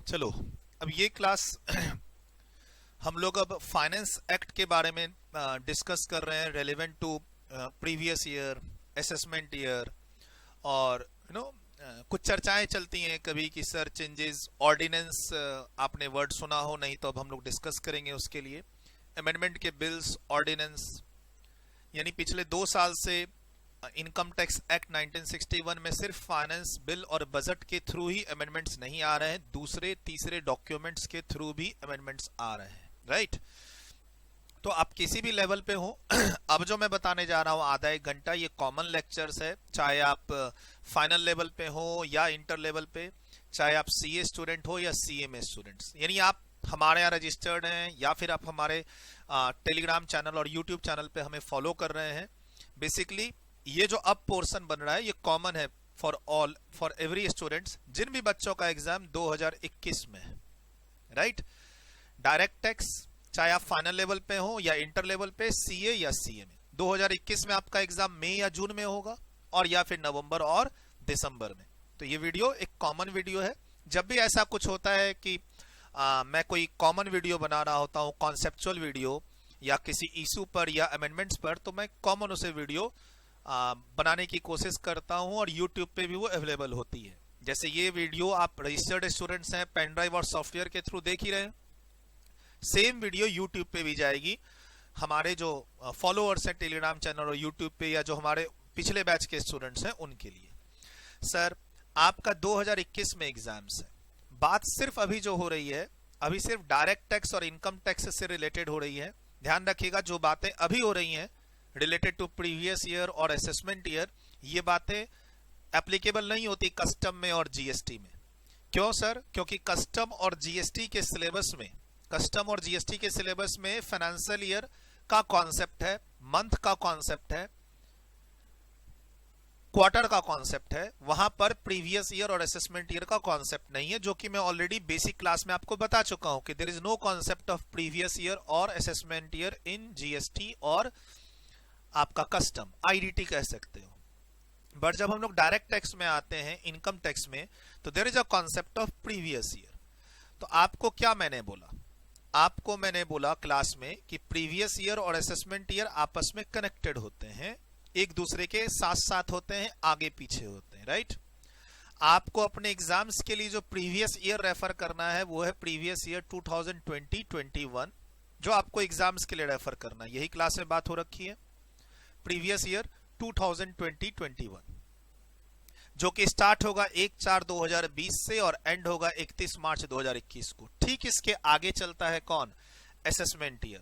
चलो, अब ये क्लास हम लोग अब फाइनेंस एक्ट के बारे में डिस्कस कर रहे हैं, relevant to previous year, assessment year. और कुछ चर्चाएं चलती हैं कभी कि सर चेंजेस ऑर्डिनेंस, आपने वर्ड सुना हो, नहीं तो अब हम लोग डिस्कस करेंगे उसके लिए। अमेंडमेंट के बिल्स, ऑर्डिनेंस, यानी पिछले 2 साल से इनकम टैक्स एक्ट 1961 में सिर्फ फाइनेंस बिल और बजट के थ्रू ही अमेंडमेंट्स नहीं आ रहे हैं, दूसरे तीसरे डॉक्यूमेंट्स के थ्रू भी अमेंडमेंट्स आ रहे हैं, राइट। तो आप किसी भी लेवल पे हो अब जो मैं बताने जा रहा हूं आधा एक घंटा, ये कॉमन लेक्चर्स है, चाहे आप फाइनल लेवल पे हो या इंटर लेवल पे, चाहे आप सीए स्टूडेंट हो या सीएमए स्टूडेंट्स, यानी आप हमारे यहाँ रजिस्टर्ड हैं या फिर आप हमारे टेलीग्राम चैनल और यूट्यूब चैनल पे हमें फॉलो कर रहे हैं। बेसिकली ये जो अब पोर्शन बन रहा है ये कॉमन है for all, for every students, जिन भी बच्चों का एग्जाम 2021 में है, राइट। डायरेक्ट टैक्स, चाहे आप फाइनल लेवल पे हो या इंटर लेवल पे, सीए या सीएमए, 2021 में आपका एग्जाम मई या जून में होगा और या फिर नवंबर और दिसंबर में। तो ये वीडियो एक कॉमन वीडियो है। जब भी ऐसा कुछ होता है कि मैं कोई कॉमन वीडियो बना रहा होता हूँ, कॉन्सेप्चुअल वीडियो या किसी इशू पर या अमेंडमेंट्स पर, तो मैं कॉमन उसे वीडियो बनाने की कोशिश करता हूं और YouTube पे भी वो अवेलेबल होती है। जैसे ये वीडियो आप रजिस्टर्ड स्टूडेंट्स हैं, पेन ड्राइव और सॉफ्टवेयर के थ्रू देख ही रहे हैं, सेम वीडियो YouTube पे भी जाएगी। हमारे जो फॉलोअर्स हैं टेलीग्राम चैनल और YouTube पे, या जो हमारे पिछले बैच के स्टूडेंट्स हैं उनके लिए। सर आपका 2021 में एग्जाम्स है, बात सिर्फ अभी जो हो रही है, अभी सिर्फ डायरेक्ट टैक्स और इनकम टैक्स से रिलेटेड हो रही है। ध्यान रखिएगा, जो बातें अभी हो रही हैं रिलेटेड टू प्रीवियस ईयर और असेसमेंट ईयर, ये बातें एप्लीकेबल नहीं होती कस्टम में और जीएसटी में। क्यों सर? क्योंकि कस्टम और जीएसटी के सिलेबस में, कस्टम और जीएसटी के सिलेबस में फाइनेंशियल ईयर का कॉन्सेप्ट है, मंथ का कॉन्सेप्ट है, क्वार्टर का कॉन्सेप्ट है, वहां पर प्रीवियस ईयर और असेसमेंट ईयर का कॉन्सेप्ट नहीं है, जो कि मैं ऑलरेडी बेसिक क्लास में आपको बता चुका हूं कि there is no concept of previous year और असेसमेंट ईयर इन जीएसटी और आपका कस्टम, आईडीटी कह सकते हो। बट जब हम लोग डायरेक्ट टैक्स में आते हैं, इनकम टैक्स में, तो there is a concept of previous year. तो आपको क्या मैंने बोला? आपको मैंने बोला क्लास में कि प्रीवियस ईयर और असेसमेंट ईयर आपस में कनेक्टेड होते हैं, एक दूसरे के साथ साथ होते हैं, आगे पीछे होते हैं, राइट। आपको अपने एग्जाम्स के लिए जो प्रीवियस ईयर रेफर करना है वो है प्रीवियस ईयर 2020-21, जो आपको एग्जाम्स के लिए रेफर करना है। यही क्लास में बात हो रखी है, प्रीवियस ईयर 2020-21, जो कि स्टार्ट होगा 1/4/2020 से और एंड होगा 31 मार्च 2021 को। ठीक इसके आगे चलता है कौन? Assessment year.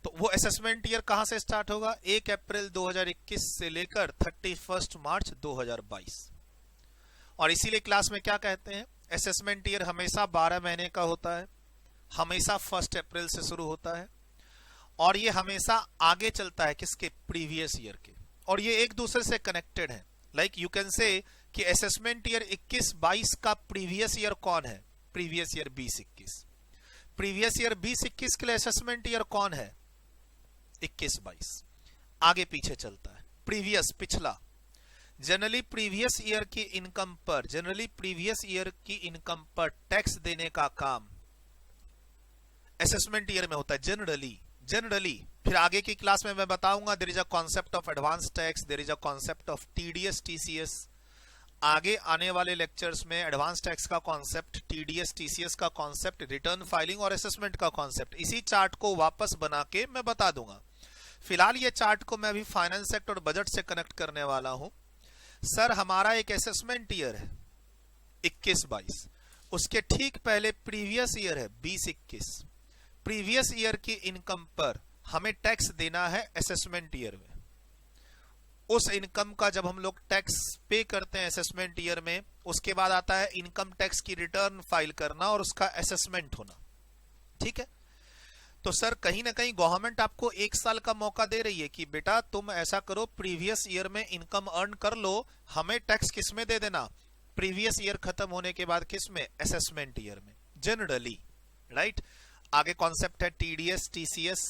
तो वो असेसमेंट ईयर कहां से स्टार्ट होगा? 1 अप्रैल 2021 से लेकर 31 मार्च 2022। और इसीलिए क्लास में क्या कहते हैं, असेसमेंट ईयर हमेशा 12 महीने का होता है, हमेशा 1 अप्रैल से शुरू होता है, और ये हमेशा आगे चलता है किसके? प्रीवियस ईयर के, और ये एक दूसरे से कनेक्टेड है। लाइक यू कैन से कि असेसमेंट ईयर 21-22 का प्रीवियस ईयर कौन है? Previous year 20-21। प्रीवियस ईयर 20-21 के लिए असेसमेंट ईयर कौन है? 21-22। आगे पीछे चलता है, प्रीवियस पिछला। जनरली प्रीवियस ईयर की इनकम पर, जनरली प्रीवियस ईयर की इनकम पर टैक्स देने का काम असेसमेंट ईयर में होता है, जनरली। फिर आगे की क्लास में मैं बताऊंगा there is a concept of advance tax, there is a concept of TDS TCS. आगे आने वाले लेक्चर्स में एडवांस टैक्स का कॉन्सेप्ट, टीडीएस टीसीएस का कॉन्सेप्ट, रिटर्न फाइलिंग और असेसमेंट का कॉन्सेप्ट, इसी चार्ट को वापस बना के मैं बता दूंगा। फिलहाल ये चार्ट को मैं अभी फाइनेंस एक्ट और बजट से कनेक्ट करने वाला हूं। सर हमारा एक असेसमेंट ईयर है 21-22, उसके ठीक पहले प्रीवियस ईयर है 20-21। प्रीवियस ईयर की इनकम पर हमें टैक्स देना है असेसमेंट ईयर में। उस इनकम का जब हम लोग टैक्स पे करते हैं असेसमेंट ईयर में, उसके बाद आता है इनकम टैक्स की रिटर्न फाइल करना और उसका असेसमेंट होना, ठीक है। तो सर कहीं ना कहीं गवर्नमेंट आपको 1 साल का मौका दे रही है कि बेटा तुम ऐसा करो, प्रीवियस ईयर में इनकम अर्न कर लो, हमें टैक्स किस में दे देना? प्रीवियस ईयर खत्म होने के बाद किस में? असेसमेंट ईयर में, जनरली, राइट। आगे कॉन्सेप्ट है TDS TCS,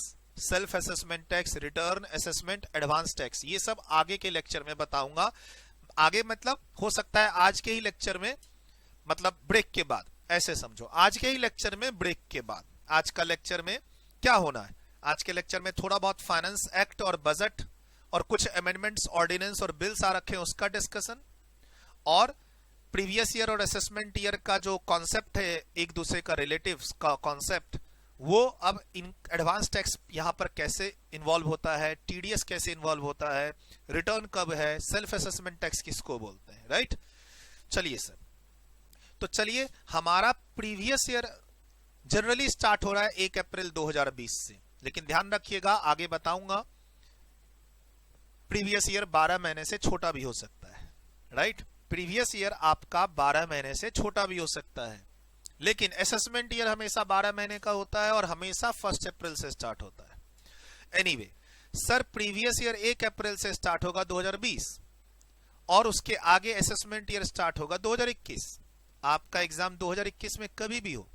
self assessment tax, return assessment, advance tax, ये सब आगे के लेक्चर में बताऊंगा। आगे मतलब हो सकता है आज के ही लेक्चर में, मतलब ब्रेक के बाद, ऐसे समझो। आज के ही लेक्चर में ब्रेक के बाद, आज का लेक्चर में क्या होना है, आज के लेक्चर में थोड़ा बहुत फाइनेंस एक्ट और बजट और कुछ अमेंडमेंट्स, ऑर्डिनेंस और बिल्स आ रखे हैं उसका डिस्कशन, और प्रीवियस ईयर और असेसमेंट ईयर का जो कॉन्सेप्ट है, एक दूसरे का रिलेटिव्स का कॉन्सेप्ट, वो अब इन एडवांस टैक्स यहां पर कैसे इन्वॉल्व होता है, टीडीएस कैसे इन्वॉल्व होता है, रिटर्न कब है, सेल्फ असेसमेंट टैक्स किसको बोलते हैं, राइट। चलिए सर, तो चलिए हमारा प्रीवियस ईयर जनरली स्टार्ट हो रहा है 1 अप्रैल 2020 से, लेकिन ध्यान रखिएगा आगे बताऊंगा प्रीवियस ईयर 12 महीने से छोटा भी हो सकता है, राइट। प्रीवियस ईयर आपका 12 महीने से छोटा भी हो सकता है, लेकिन असेसमेंट ईयर हमेशा 12 महीने का होता है और हमेशा 1 अप्रैल से स्टार्ट होता है। एनीवे सर, प्रीवियस ईयर 1 अप्रैल से स्टार्ट होगा 2020 और उसके आगे असेसमेंट ईयर स्टार्ट होगा 2021। आपका एग्जाम 2021 में कभी भी हो,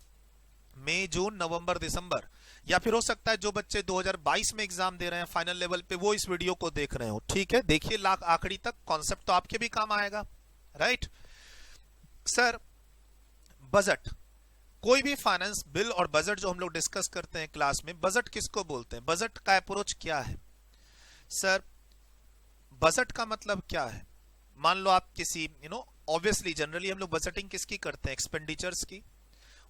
मई, जून, नवंबर, दिसंबर, या फिर हो सकता है जो बच्चे 2022 में एग्जाम दे रहे हैं फाइनल लेवल पे वो इस वीडियो को देख रहे हो, ठीक है, देखिए लाख आखिरी तक, कॉन्सेप्ट तो आपके भी काम आएगा, राइट। सर बजट, कोई भी फाइनेंस बिल और बजट जो हम लोग डिस्कस करते हैं क्लास में, बजट किसको बोलते हैं, बजट का अप्रोच क्या है। सर बजट का मतलब क्या है, मान लो आप किसी ऑब्वियसली जनरली हम लोग बजटिंग किसकी करते हैं, एक्सपेंडिचर्स की।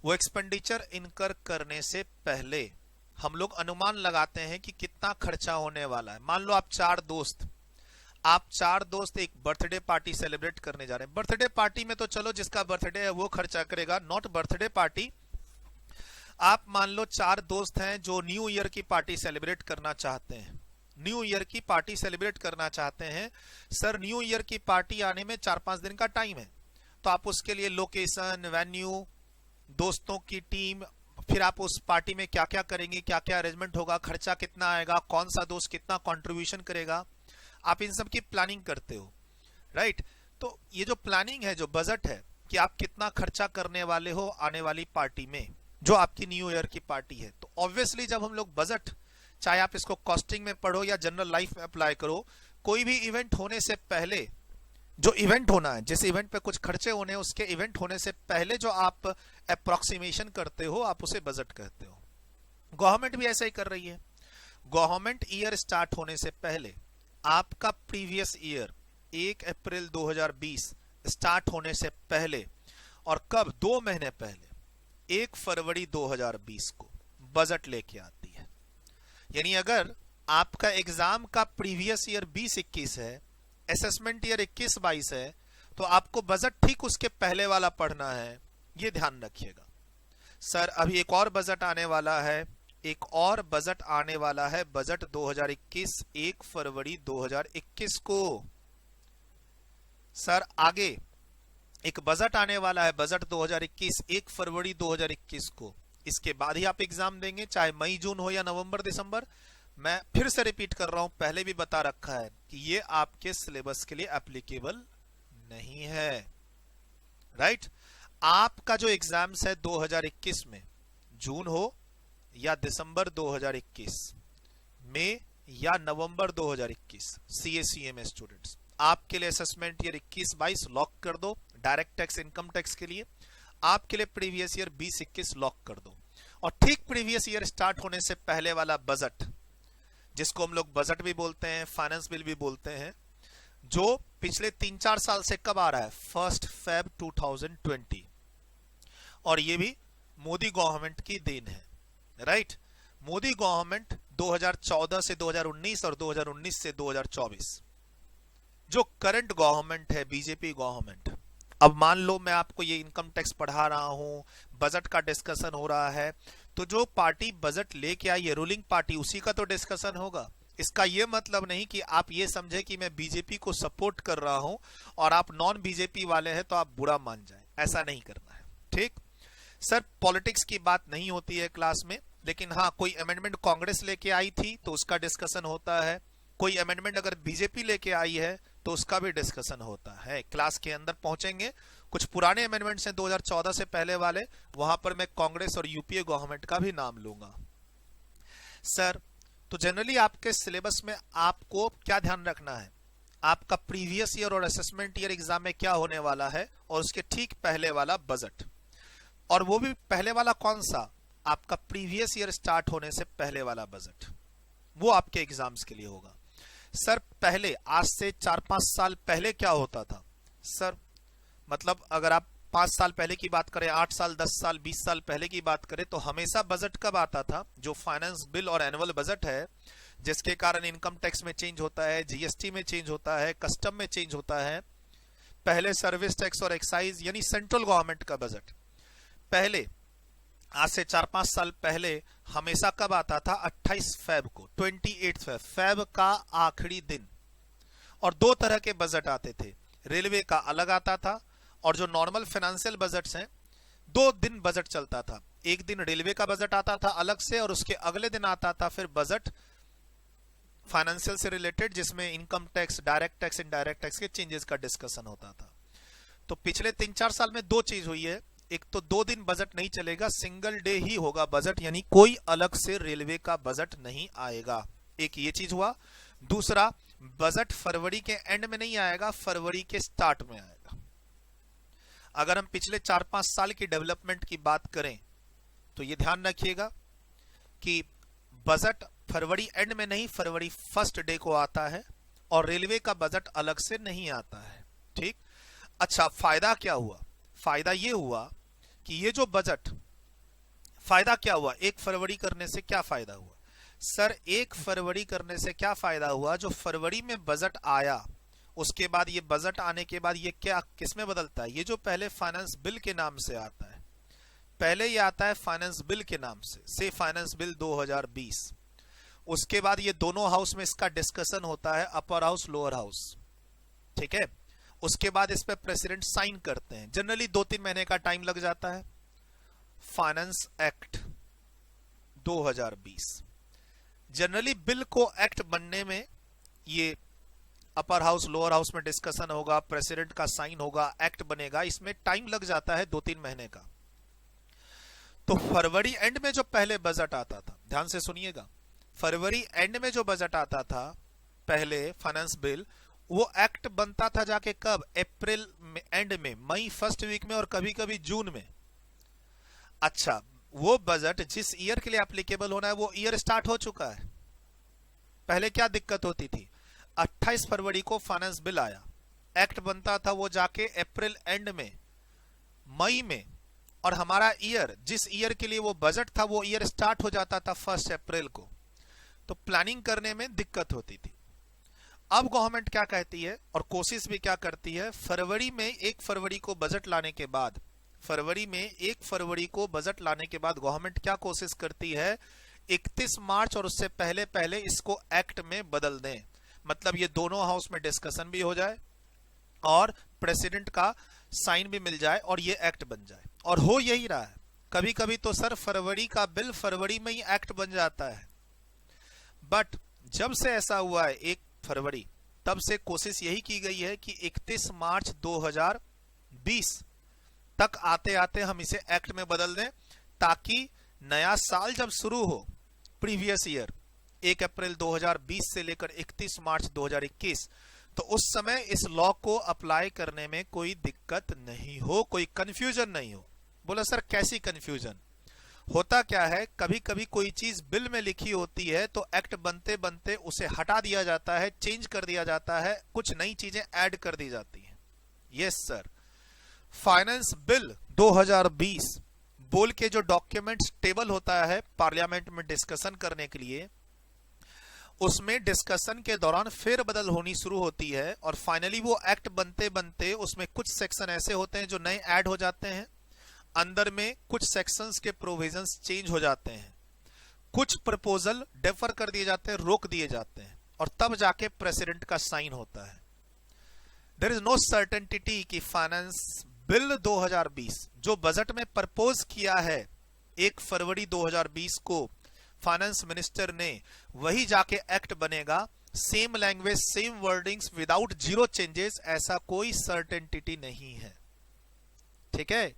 वो एक्सपेंडिचर इनकर करने से पहले हम लोग अनुमान लगाते हैं कि कितना खर्चा होने वाला है। मान लो आप चार दोस्त एक बर्थडे पार्टी सेलिब्रेट करने जा रहे हैं। बर्थडे पार्टी में तो चलो जिसका बर्थडे है वो खर्चा करेगा, नॉट बर्थडे पार्टी। आप मान लो 4 दोस्त हैं जो न्यू ईयर की पार्टी सेलिब्रेट करना चाहते हैं, न्यू ईयर की पार्टी सेलिब्रेट करना चाहते हैं। सर न्यू ईयर की पार्टी आने में 4-5 दिन का टाइम है, तो आप उसके लिए लोकेशन, वेन्यू, दोस्तों की टीम, फिर आप उस पार्टी में क्या क्या करेंगे, क्या क्या अरेंजमेंट होगा, खर्चा कितना आएगा, कौन सा दोस्त कितना कंट्रीब्यूशन करेगा, आप इन सब की प्लानिंग करते हो, राइट। तो ये जो प्लानिंग है, जो बजट है कि आप कितना खर्चा करने वाले हो आने वाली पार्टी में, जो आपकी न्यू ईयर की पार्टी है, तो ऑब्वियसली जब हम लोग बजट, चाहे आप इसको कॉस्टिंग में पढ़ो या जनरल लाइफ में अप्लाई करो, कोई भी इवेंट होने से पहले, जो इवेंट होना है, जिस इवेंट पे कुछ खर्चे होने हैं, उसके इवेंट होने से पहले जो आप अप्रोक्सीमेशन करते हो, आप उसे बजट कहते हो। गवर्नमेंट भी ऐसा ही कर रही है। गवर्नमेंट ईयर स्टार्ट होने से पहले आपका प्रीवियस ईयर 1 अप्रैल 2020 स्टार्ट होने से पहले, और कब, 2 महीने पहले 1 फरवरी 2020 को बजट लेके आती है। यानी अगर आपका एग्जाम का प्रीवियस ईयर 20-21 है, असेसमेंट ईयर 21-22 है, तो आपको बजट ठीक उसके पहले वाला पढ़ना है, ये ध्यान रखिएगा। सर अभी एक और बजट आने वाला है, बजट 2021 1 फरवरी 2021 को। सर आगे एक बजट आने वाला है, बजट 2021 1 फरवरी 2021 को। इसके बाद ही आप एग्जाम देंगे, चाहे मई, जून हो या नवंबर, दिसंबर। मैं फिर से रिपीट कर रहा हूं, पहले भी बता रखा है कि ये आपके सिलेबस के लिए एप्लीकेबल नहीं है, राइट। आपका जो एग्जाम्स है 2021 में, जून हो या दिसंबर 2021 में या नवंबर 2021, CA-CMA स्टूडेंट्स, आपके लिए असेसमेंट ईयर 21-22 लॉक कर दो। डायरेक्ट टैक्स, इनकम टैक्स के लिए आपके लिए प्रीवियस ईयर 20-21 लॉक कर दो। और ठीक प्रीवियस ईयर स्टार्ट होने से पहले वाला बजट, जिसको हम लोग बजट भी बोलते हैं, फाइनेंस बिल भी बोलते हैं, जो पिछले 3-4 साल से कब आ रहा है, 1 Feb 2020, और ये भी मोदी गवर्नमेंट की देन है, राइट। मोदी गवर्नमेंट 2014 से 2019 और 2019 से 2024, जो करंट गवर्नमेंट है, बीजेपी गवर्नमेंट। अब मान लो मैं आपको ये इनकम टैक्स पढ़ा रहा हूं, बजट का डिस्कशन हो रहा है, तो जो पार्टी बजट लेके आई है, रूलिंग पार्टी, उसी का तो डिस्कशन होगा। इसका ये मतलब नहीं कि आप ये समझे कि मैं बीजेपी को सपोर्ट कर रहा हूं और आप नॉन बीजेपी वाले हैं तो आप बुरा मान जाएं, ऐसा नहीं करना है, ठीक। सर पॉलिटिक्स की बात नहीं होती है क्लास में, लेकिन हाँ कोई अमेंडमेंट कांग्रेस लेके आई थी तो उसका डिस्कशन होता है, कोई अमेंडमेंट अगर बीजेपी लेके आई है तो उसका भी डिस्कशन होता है। क्लास के अंदर पहुंचेंगे, कुछ पुराने अमेंडमेंट्स हैं 2014 से पहले वाले, वहां पर मैं कांग्रेस और यूपीए गवर्नमेंट का भी नाम लूंगा। सर तो जनरली आपके सिलेबस में आपको क्या ध्यान रखना है, आपका प्रीवियस ईयर और असेसमेंट ईयर एग्जाम में क्या होने वाला है, और उसके ठीक पहले वाला बजट। और वो भी पहले वाला कौन सा, आपका प्रीवियस ईयर स्टार्ट होने से पहले वाला बजट, वो आपके एग्जाम्स के लिए होगा। सर पहले, आज से 4-5 साल पहले क्या होता था सर, मतलब अगर आप 5 साल पहले की बात करें, 8 साल, 10 साल, 20 साल पहले की बात करें, तो हमेशा बजट कब आता था, जो फाइनेंस बिल और एनुअल बजट है, जिसके कारण इनकम टैक्स में चेंज होता है, जीएसटी में चेंज होता है, कस्टम में चेंज होता है, पहले सर्विस टैक्स और एक्साइज यानी सेंट्रल गवर्नमेंट का बजट पहले, आज से 4-5 साल पहले हमेशा कब आता था, 28 फेब को, 28 फेब का आखिरी दिन। और दो तरह के बजट आते थे, रेलवे का अलग आता था, और जो नॉर्मल फाइनेंशियल बजट्स हैं, 2 दिन बजट चलता था। एक दिन रेलवे का बजट आता था अलग से, और उसके अगले दिन आता था फिर बजट फाइनेंशियल से रिलेटेड, जिसमें income tax, direct tax, indirect tax के चेंजेस का डिस्कशन होता था। तो पिछले 3-4 साल में 2 चीज हुई है, एक तो 2 दिन बजट नहीं चलेगा, सिंगल डे ही होगा बजट, यानी कोई अलग से रेलवे का बजट नहीं आएगा, एक ये चीज हुआ। दूसरा, बजट फरवरी के एंड में नहीं आएगा, फरवरी के स्टार्ट में आएगा। अगर हम पिछले 4-5 साल की डेवलपमेंट की बात करें तो ये ध्यान रखिएगा कि बजट फरवरी एंड में नहीं, फरवरी फर्स्ट डे को आता है, और रेलवे का बजट अलग से नहीं आता है। ठीक, अच्छा फायदा क्या हुआ, फायदा ये हुआ कि ये जो बजट, फायदा क्या हुआ, 1 फरवरी करने से क्या फायदा हुआ सर, 1 फरवरी करने से क्या फायदा हुआ, जो फरवरी में बजट आया, उसके बाद ये बजट आने के बाद ये क्या किसमें बदलता है, ये जो पहले फाइनेंस बिल के नाम से आता है, पहले ये आता है फाइनेंस बिल के नाम से फाइनेंस बिल 2020, उसके बाद ये दोनों हाउस में इसका डिस्कशन होता है, अपर हाउस, लोअर हाउस, ठीक है। उसके बाद इस पे प्रेसिडेंट साइन करते हैं, जनरली 2-3 महीने का टाइम लग जाता है। फाइनेंस एक्ट 2020, जनरली बिल को एक्ट बनने में ये अपर हाउस, लोअर हाउस में डिस्कशन होगा, प्रेसिडेंट का साइन होगा, एक्ट बनेगा, इसमें टाइम लग जाता है 2-3 महीने का। तो फरवरी एंड में जो पहले बजट आता था, ध्यान से सुनिएगा, फरवरी एंड में जो बजट आता था पहले फाइनेंस बिल, वो एक्ट बनता था जाके कब, अप्रैल में एंड में, मई फर्स्ट वीक में, और कभी कभी जून में। अच्छा, वो बजट जिस ईयर के लिए एप्लीकेबल होना है वो ईयर स्टार्ट हो चुका है। पहले क्या दिक्कत होती थी, 28 फरवरी को फाइनेंस बिल आया, एक्ट बनता था वो जाके अप्रैल एंड में, मई में, और हमारा ईयर, जिस ईयर के लिए वो बजट था वो ईयर स्टार्ट हो जाता था 1 अप्रैल को। तो प्लानिंग करने में दिक्कत होती थी। अब गवर्नमेंट क्या कहती है और कोशिश भी क्या करती है, फरवरी में 1 फरवरी को बजट लाने के बाद, फरवरी में 1 फरवरी को बजट लाने के बाद गवर्नमेंट क्या कोशिश करती है, 31 मार्च और उससे पहले पहले इसको एक्ट में बदल दें, मतलब ये दोनों हाउस में डिस्कशन भी हो जाए और प्रेसिडेंट का साइन भी मिल जाए और ये एक्ट बन जाए। और हो यही रहा है, कभी कभी तो सर फरवरी का बिल फरवरी में ही एक्ट बन जाता है। बट जब से ऐसा हुआ है 1 फरवरी, तब से कोशिश यही की गई है कि 31 मार्च 2020 तक आते आते हम इसे एक्ट में बदल दें, ताकि नया साल जब शुरू हो, प्रीवियस ईयर 1 अप्रैल 2020 से लेकर 31 मार्च 2021, तो उस समय इस लॉ को अप्लाई करने में कोई दिक्कत नहीं हो, कोई कंफ्यूजन नहीं हो। बोला सर कैसी कंफ्यूजन, होता क्या है, कभी कभी कोई चीज बिल में लिखी होती है तो एक्ट बनते बनते उसे हटा दिया जाता है, चेंज कर दिया जाता है, कुछ नई चीजें ऐड कर दी जाती हैं। यस सर, फाइनेंस बिल 2020 बोल के जो डॉक्यूमेंट्स टेबल होता है पार्लियामेंट में डिस्कशन करने के लिए, उसमें डिस्कशन के दौरान फेरबदल होनी शुरू होती है और फाइनली वो एक्ट बनते बनते उसमें कुछ सेक्शन ऐसे होते हैं जो नए ऐड हो जाते हैं, अंदर में कुछ सेक्शंस के प्रोविजंस चेंज हो जाते हैं, कुछ प्रपोजल डेफर कर दिए जाते हैं, रोक दिए जाते हैं, और तब जाके प्रेसिडेंट का साइन होता है। देयर इज नो सर्टेनिटी कि फाइनेंस बिल 2020 जो बजट में प्रपोज किया है 1 फरवरी 2020 को फाइनेंस मिनिस्टर ने, वही जाके एक्ट बनेगा, same language, same wordings, without zero changes, ऐसा कोई सर्टेनिटी नहीं है। ठीक है,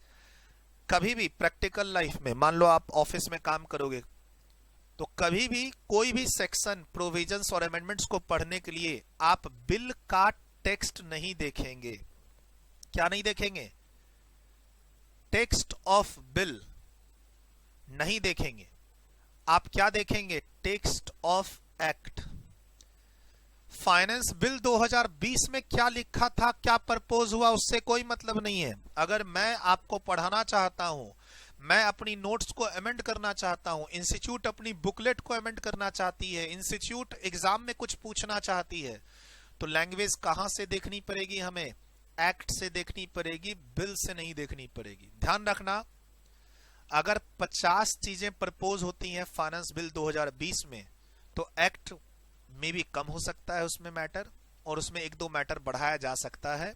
कभी भी प्रैक्टिकल लाइफ में, मान लो आप ऑफिस में काम करोगे, तो कभी भी कोई भी सेक्शन, प्रोविजंस और अमेंडमेंट्स को पढ़ने के लिए आप बिल का टेक्स्ट नहीं देखेंगे। क्या नहीं देखेंगे, टेक्स्ट ऑफ बिल नहीं देखेंगे, आप क्या देखेंगे? Text of act. Finance bill 2020 में क्या लिखा था, क्या प्रपोज हुआ, उससे कोई मतलब नहीं है। अगर मैं आपको पढ़ाना चाहता हूं, मैं अपनी नोट्स को अमेंड करना चाहता हूं, इंस्टीट्यूट अपनी बुकलेट को अमेंड करना चाहती है, इंस्टीट्यूट एग्जाम में कुछ पूछना चाहती है, तो लैंग्वेज कहां से देखनी पड़ेगी? हमें एक्ट से देखनी पड़ेगी, बिल से नहीं देखनी पड़ेगी। ध्यान रखना, अगर 50 चीजें प्रपोज होती हैं फाइनेंस बिल 2020 में, तो एक्ट में भी कम हो सकता है उसमें मैटर, और उसमें एक दो मैटर बढ़ाया जा सकता है।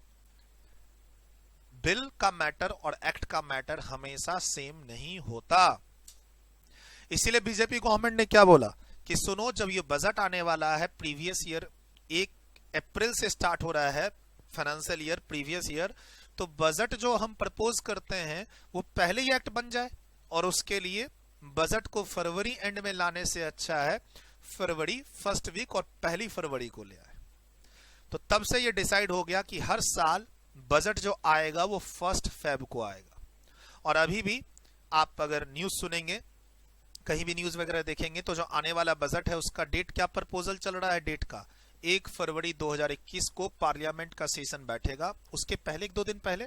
बिल का मैटर और एक्ट का मैटर हमेशा सेम नहीं होता। इसीलिए बीजेपी गवर्नमेंट ने क्या बोला कि सुनो, जब ये बजट आने वाला है प्रीवियस ईयर, 1 अप्रैल से स्टार्ट हो रहा है फाइनेंशियल ईयर प्रीवियस ईयर, तो बजट जो हम प्रपोज करते हैं वो पहले ही एक्ट बन जाए, और उसके लिए बजट को फरवरी एंड में लाने से अच्छा है फरवरी फर्स्ट वीक और पहली फरवरी को ले आए। तो तब से ये डिसाइड हो गया कि हर साल बजट जो आएगा वो 1 फेब को आएगा। और अभी भी आप अगर न्यूज सुनेंगे, कहीं भी न्यूज वगैरह देखेंगे, तो जो आने वाला बजट है उसका डेट क्या प्रपोजल चल रहा है? डेट का 1 फरवरी 2021 को पार्लियामेंट का सेशन बैठेगा। उसके पहले 1-2 दिन पहले,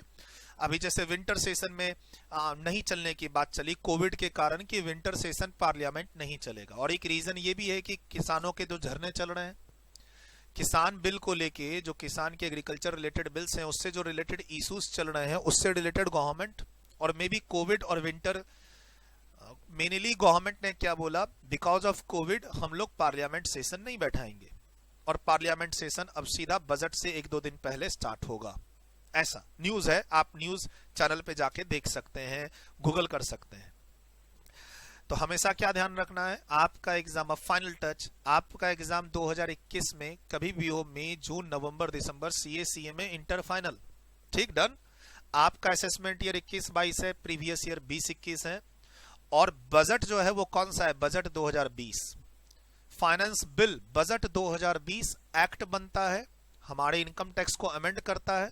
अभी जैसे विंटर सेशन में नहीं चलने की बात चली कोविड के कारण कि विंटर सेशन पार्लियामेंट नहीं चलेगा, और एक रीजन ये भी है कि किसानों के जो धरने चल रहे हैं, किसान बिल को लेके, जो किसान के एग्रीकल्चर रिलेटेड बिल्स हैं उससे जो रिलेटेड इश्यूज चल रहे हैं, उससे रिलेटेड गवर्नमेंट और मे बी कोविड और विंटर, मेनली गवर्नमेंट ने क्या बोला, बिकॉज ऑफ कोविड हम लोग पार्लियामेंट सेशन नहीं बैठाएंगे, और पार्लियामेंट सेशन अब सीधा बजट से 1-2 दिन पहले स्टार्ट होगा। ऐसा न्यूज है, आप न्यूज चैनल पे जाके देख सकते हैं, गूगल कर सकते हैं। तो हमेशा क्या ध्यान रखना है, आपका एग्जाम, अब फाइनल टच, आपका एग्जाम 2021 में कभी भी हो, मई, जून, नवंबर, दिसंबर, सीए, सीएमए, इंटर, फाइनल, ठीक, डन। आपका असेसमेंट ईयर 21-22 है, प्रीवियस ईयर 20-21 है, और बजट जो है वो कौन सा है? Budget 2020। Finance bill budget 2020 act बनता है, हमारे इनकम टैक्स को अमेंड करता है,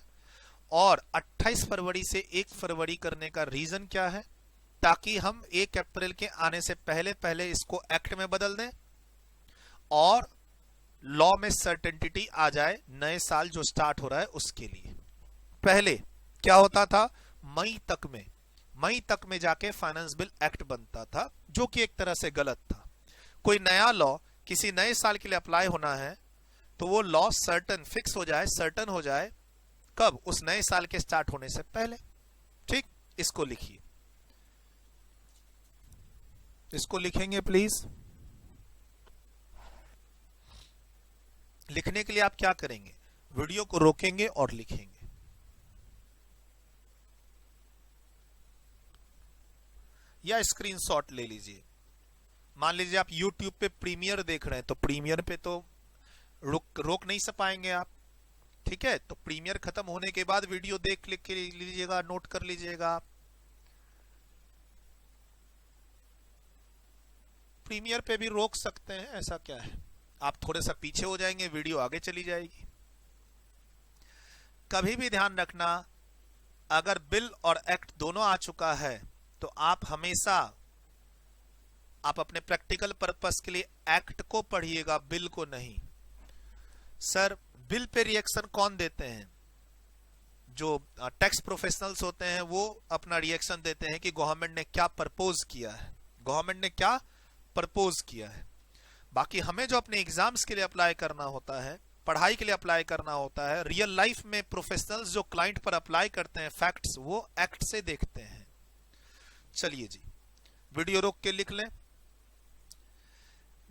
और 28 फरवरी से 1 फरवरी करने का रीजन क्या है? ताकि हम 1 अप्रैल के आने से पहले पहले इसको एक्ट में बदल दें और लॉ में सर्टेनिटी आ जाए नए साल जो स्टार्ट हो रहा है उसके लिए। पहले क्या होता था, मई तक में जाके फाइनेंस बिल एक्ट बनता था, जो कि एक तरह से गलत था। कोई नया लॉ किसी नए साल के लिए अप्लाई होना है तो वो लॉ सर्टन फिक्स हो जाए, सर्टन हो जाए, कब? उस नए साल के स्टार्ट होने से पहले, ठीक। इसको लिखिए, इसको लिखेंगे प्लीज। लिखने के लिए आप क्या करेंगे, वीडियो को रोकेंगे और लिखेंगे। या स्क्रीनशॉट ले लीजिए। मान लीजिए आप YouTube पे प्रीमियर देख रहे हैं, तो प्रीमियर पे तो रोक नहीं पाएंगे आप, ठीक है। तो प्रीमियर खत्म होने के बाद वीडियो देख लिख के लीजिएगा, नोट कर लीजिएगा आप। प्रीमियर पे भी रोक सकते हैं, ऐसा क्या है, आप थोड़े सा पीछे हो जाएंगे, वीडियो आगे चली जाएगी। कभी भी ध्यान रखना, अगर बिल और एक्ट दोनों आ चुका है तो आप हमेशा, आप अपने प्रैक्टिकल पर्पस के लिए एक्ट को पढ़िएगा, बिल को नहीं। सर बिल पे रिएक्शन कौन देते हैं? जो टैक्स प्रोफेशनल्स होते हैं वो अपना रिएक्शन देते हैं कि गवर्नमेंट ने क्या प्रपोज किया है, गवर्नमेंट ने क्या प्रपोज किया है। बाकी हमें जो अपने एग्जाम्स के लिए अप्लाई करना होता है, पढ़ाई के लिए अप्लाई करना होता है, रियल लाइफ में प्रोफेशनल्स जो क्लाइंट पर अप्लाई करते हैं फैक्ट्स, वो एक्ट से देखते हैं। चलिए जी, वीडियो रोक के लिख लें।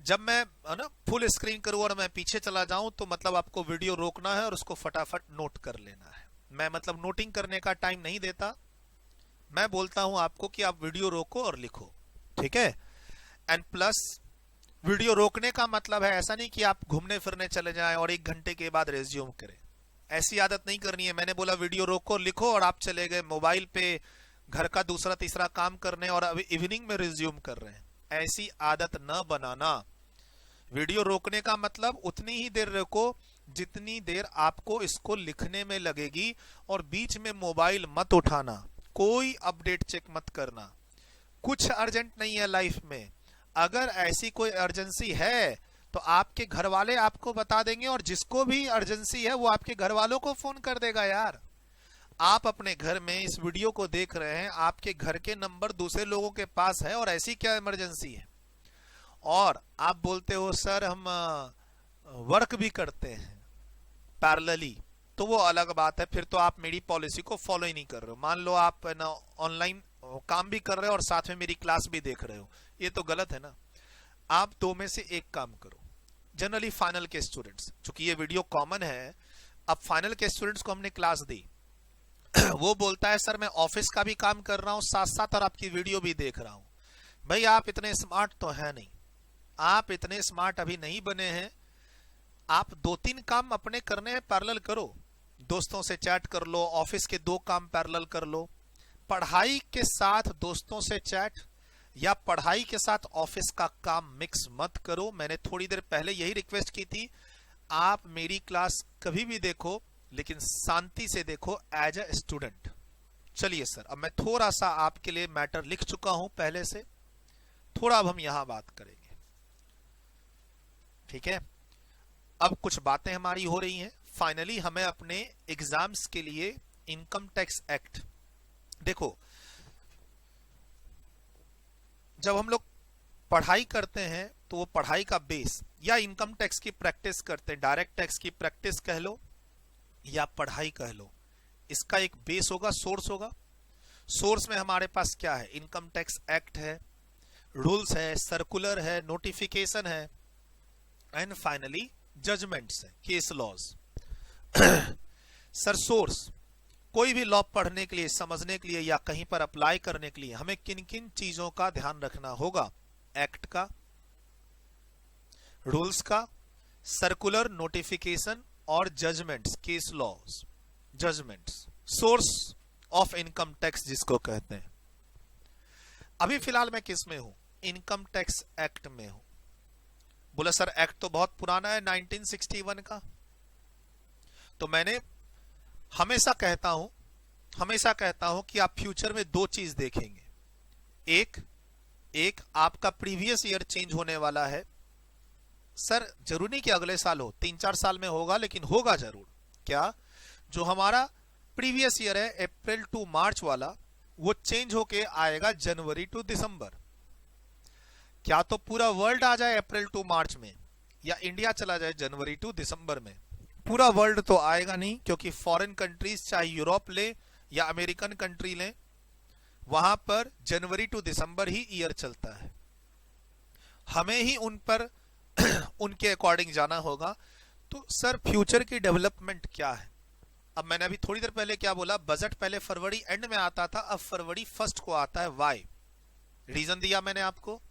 जब मैं ना फुल स्क्रीन करूं और मैं पीछे चला जाऊं तो मतलब आपको वीडियो रोकना है और उसको फटाफट नोट कर लेना है। मैं मतलब नोटिंग करने का टाइम नहीं देता, मैं बोलता हूं आपको कि आप वीडियो रोको और लिखो, ठीक है। एंड प्लस वीडियो रोकने का मतलब है ऐसा नहीं कि आप घूमने फिरने चले जाएं और 1 घंटे के बाद रिज्यूम करें, ऐसी आदत नहीं करनी है। मैंने बोला वीडियो रोको लिखो और आप चले गए मोबाइल पे घर का दूसरा तीसरा काम करने और अभी इवनिंग में रिज्यूम कर रहे हैं, ऐसी आदत न बनाना। वीडियो रोकने का मतलब उतनी ही देर रोको जितनी देर आपको इसको लिखने में लगेगी, और बीच में मोबाइल मत उठाना। कोई अपडेट चेक मत करना। कुछ अर्जेंट नहीं है लाइफ में। अगर ऐसी कोई अर्जेंसी है तो आपके घर वाले आपको बता देंगे, और जिसको भी अर्जेंसी है वो आपके घर वालों को फोन कर देगा यार। आप अपने घर में इस वीडियो को देख रहे हैं, आपके घर के नंबर दूसरे लोगों के पास है, और ऐसी क्या इमरजेंसी है? और आप बोलते हो सर हम वर्क भी करते हैं पैरेलली, तो वो अलग बात है। फिर तो आप मेरी पॉलिसी को फॉलो ही नहीं कर रहे हो। मान लो आप ना ऑनलाइन काम भी कर रहे हो और साथ में मेरी क्लास भी देख रहे हो, ये तो गलत है ना। आप दो में से एक काम करो। जनरली फाइनल के स्टूडेंट्स, चूंकि ये वीडियो कॉमन है, अब फाइनल के स्टूडेंट्स को हमने क्लास दी वो बोलता है सर मैं ऑफिस का भी काम कर रहा हूं साथ साथ और आपकी वीडियो भी देख रहा हूं। भाई आप इतने स्मार्ट तो है नहीं, आप इतने स्मार्ट अभी नहीं बने हैं। आप 2-3 काम अपने करने हैं पैरेलल करो। दोस्तों से चैट कर लो, ऑफिस के 2 काम पैरेलल कर लो। पढ़ाई के साथ दोस्तों से चैट या पढ़ाई के साथ ऑफिस का काम मिक्स मत करो। मैंने थोड़ी देर पहले यही रिक्वेस्ट की थी। आप मेरी क्लास कभी भी देखो लेकिन शांति से देखो एज ए स्टूडेंट। चलिए सर, अब मैं थोड़ा सा आपके लिए मैटर लिख चुका हूं पहले से, थोड़ा अब हम यहां बात करेंगे, ठीक है। अब कुछ बातें हमारी हो रही हैं। फाइनली हमें अपने एग्जाम्स के लिए इनकम टैक्स एक्ट, देखो जब हम लोग पढ़ाई करते हैं तो वो पढ़ाई का बेस या इनकम टैक्स की प्रैक्टिस करते हैं, डायरेक्ट टैक्स की प्रैक्टिस कह लो या पढ़ाई कह लो, इसका एक बेस होगा, सोर्स होगा। सोर्स में हमारे पास क्या है? इनकम टैक्स एक्ट है, रूल्स है, सर्कुलर है, नोटिफिकेशन है, एंड फाइनली जजमेंट्स है, केस लॉज। सर सोर्स, कोई भी लॉ पढ़ने के लिए, समझने के लिए या कहीं पर अप्लाई करने के लिए हमें किन किन चीजों का ध्यान रखना होगा? एक्ट का, रूल्स का, सर्कुलर, नोटिफिकेशन और judgements, case laws, judgements. Source of income tax जिसको कहते हैं। अभी फिलहाल मैं किस में हूं? इनकम टैक्स एक्ट में हूं। बोला सर एक्ट तो बहुत पुराना है 1961 का। तो मैंने हमेशा कहता हूं कि आप फ्यूचर में 2 चीज देखेंगे। एक आपका प्रीवियस ईयर चेंज होने वाला है। सर जरूरी नहीं कि अगले साल हो, 3-4 साल में होगा, लेकिन होगा जरूर। क्या? जो हमारा प्रीवियस ईयर है अप्रैल टू मार्च वाला, वो चेंज होके आएगा जनवरी टू दिसंबर। क्या तो पूरा वर्ल्ड आ जाए अप्रैल टू मार्च में, या इंडिया चला जाए जनवरी टू दिसंबर में? पूरा वर्ल्ड तो आएगा नहीं, क्योंकि फॉरेन कंट्रीज चाहे यूरोप ले या अमेरिकन कंट्री ले, वहां पर जनवरी टू दिसंबर ही ईयर चलता है। हमें ही उन पर उनके अकॉर्डिंग जाना होगा। तो सर फ्यूचर की डेवलपमेंट क्या है? अब मैंने अभी थोड़ी देर पहले क्या बोला? बजट पहले फरवरी एंड में आता था, अब फरवरी 1 को आता है। वाई? रीजन दिया मैंने आपको।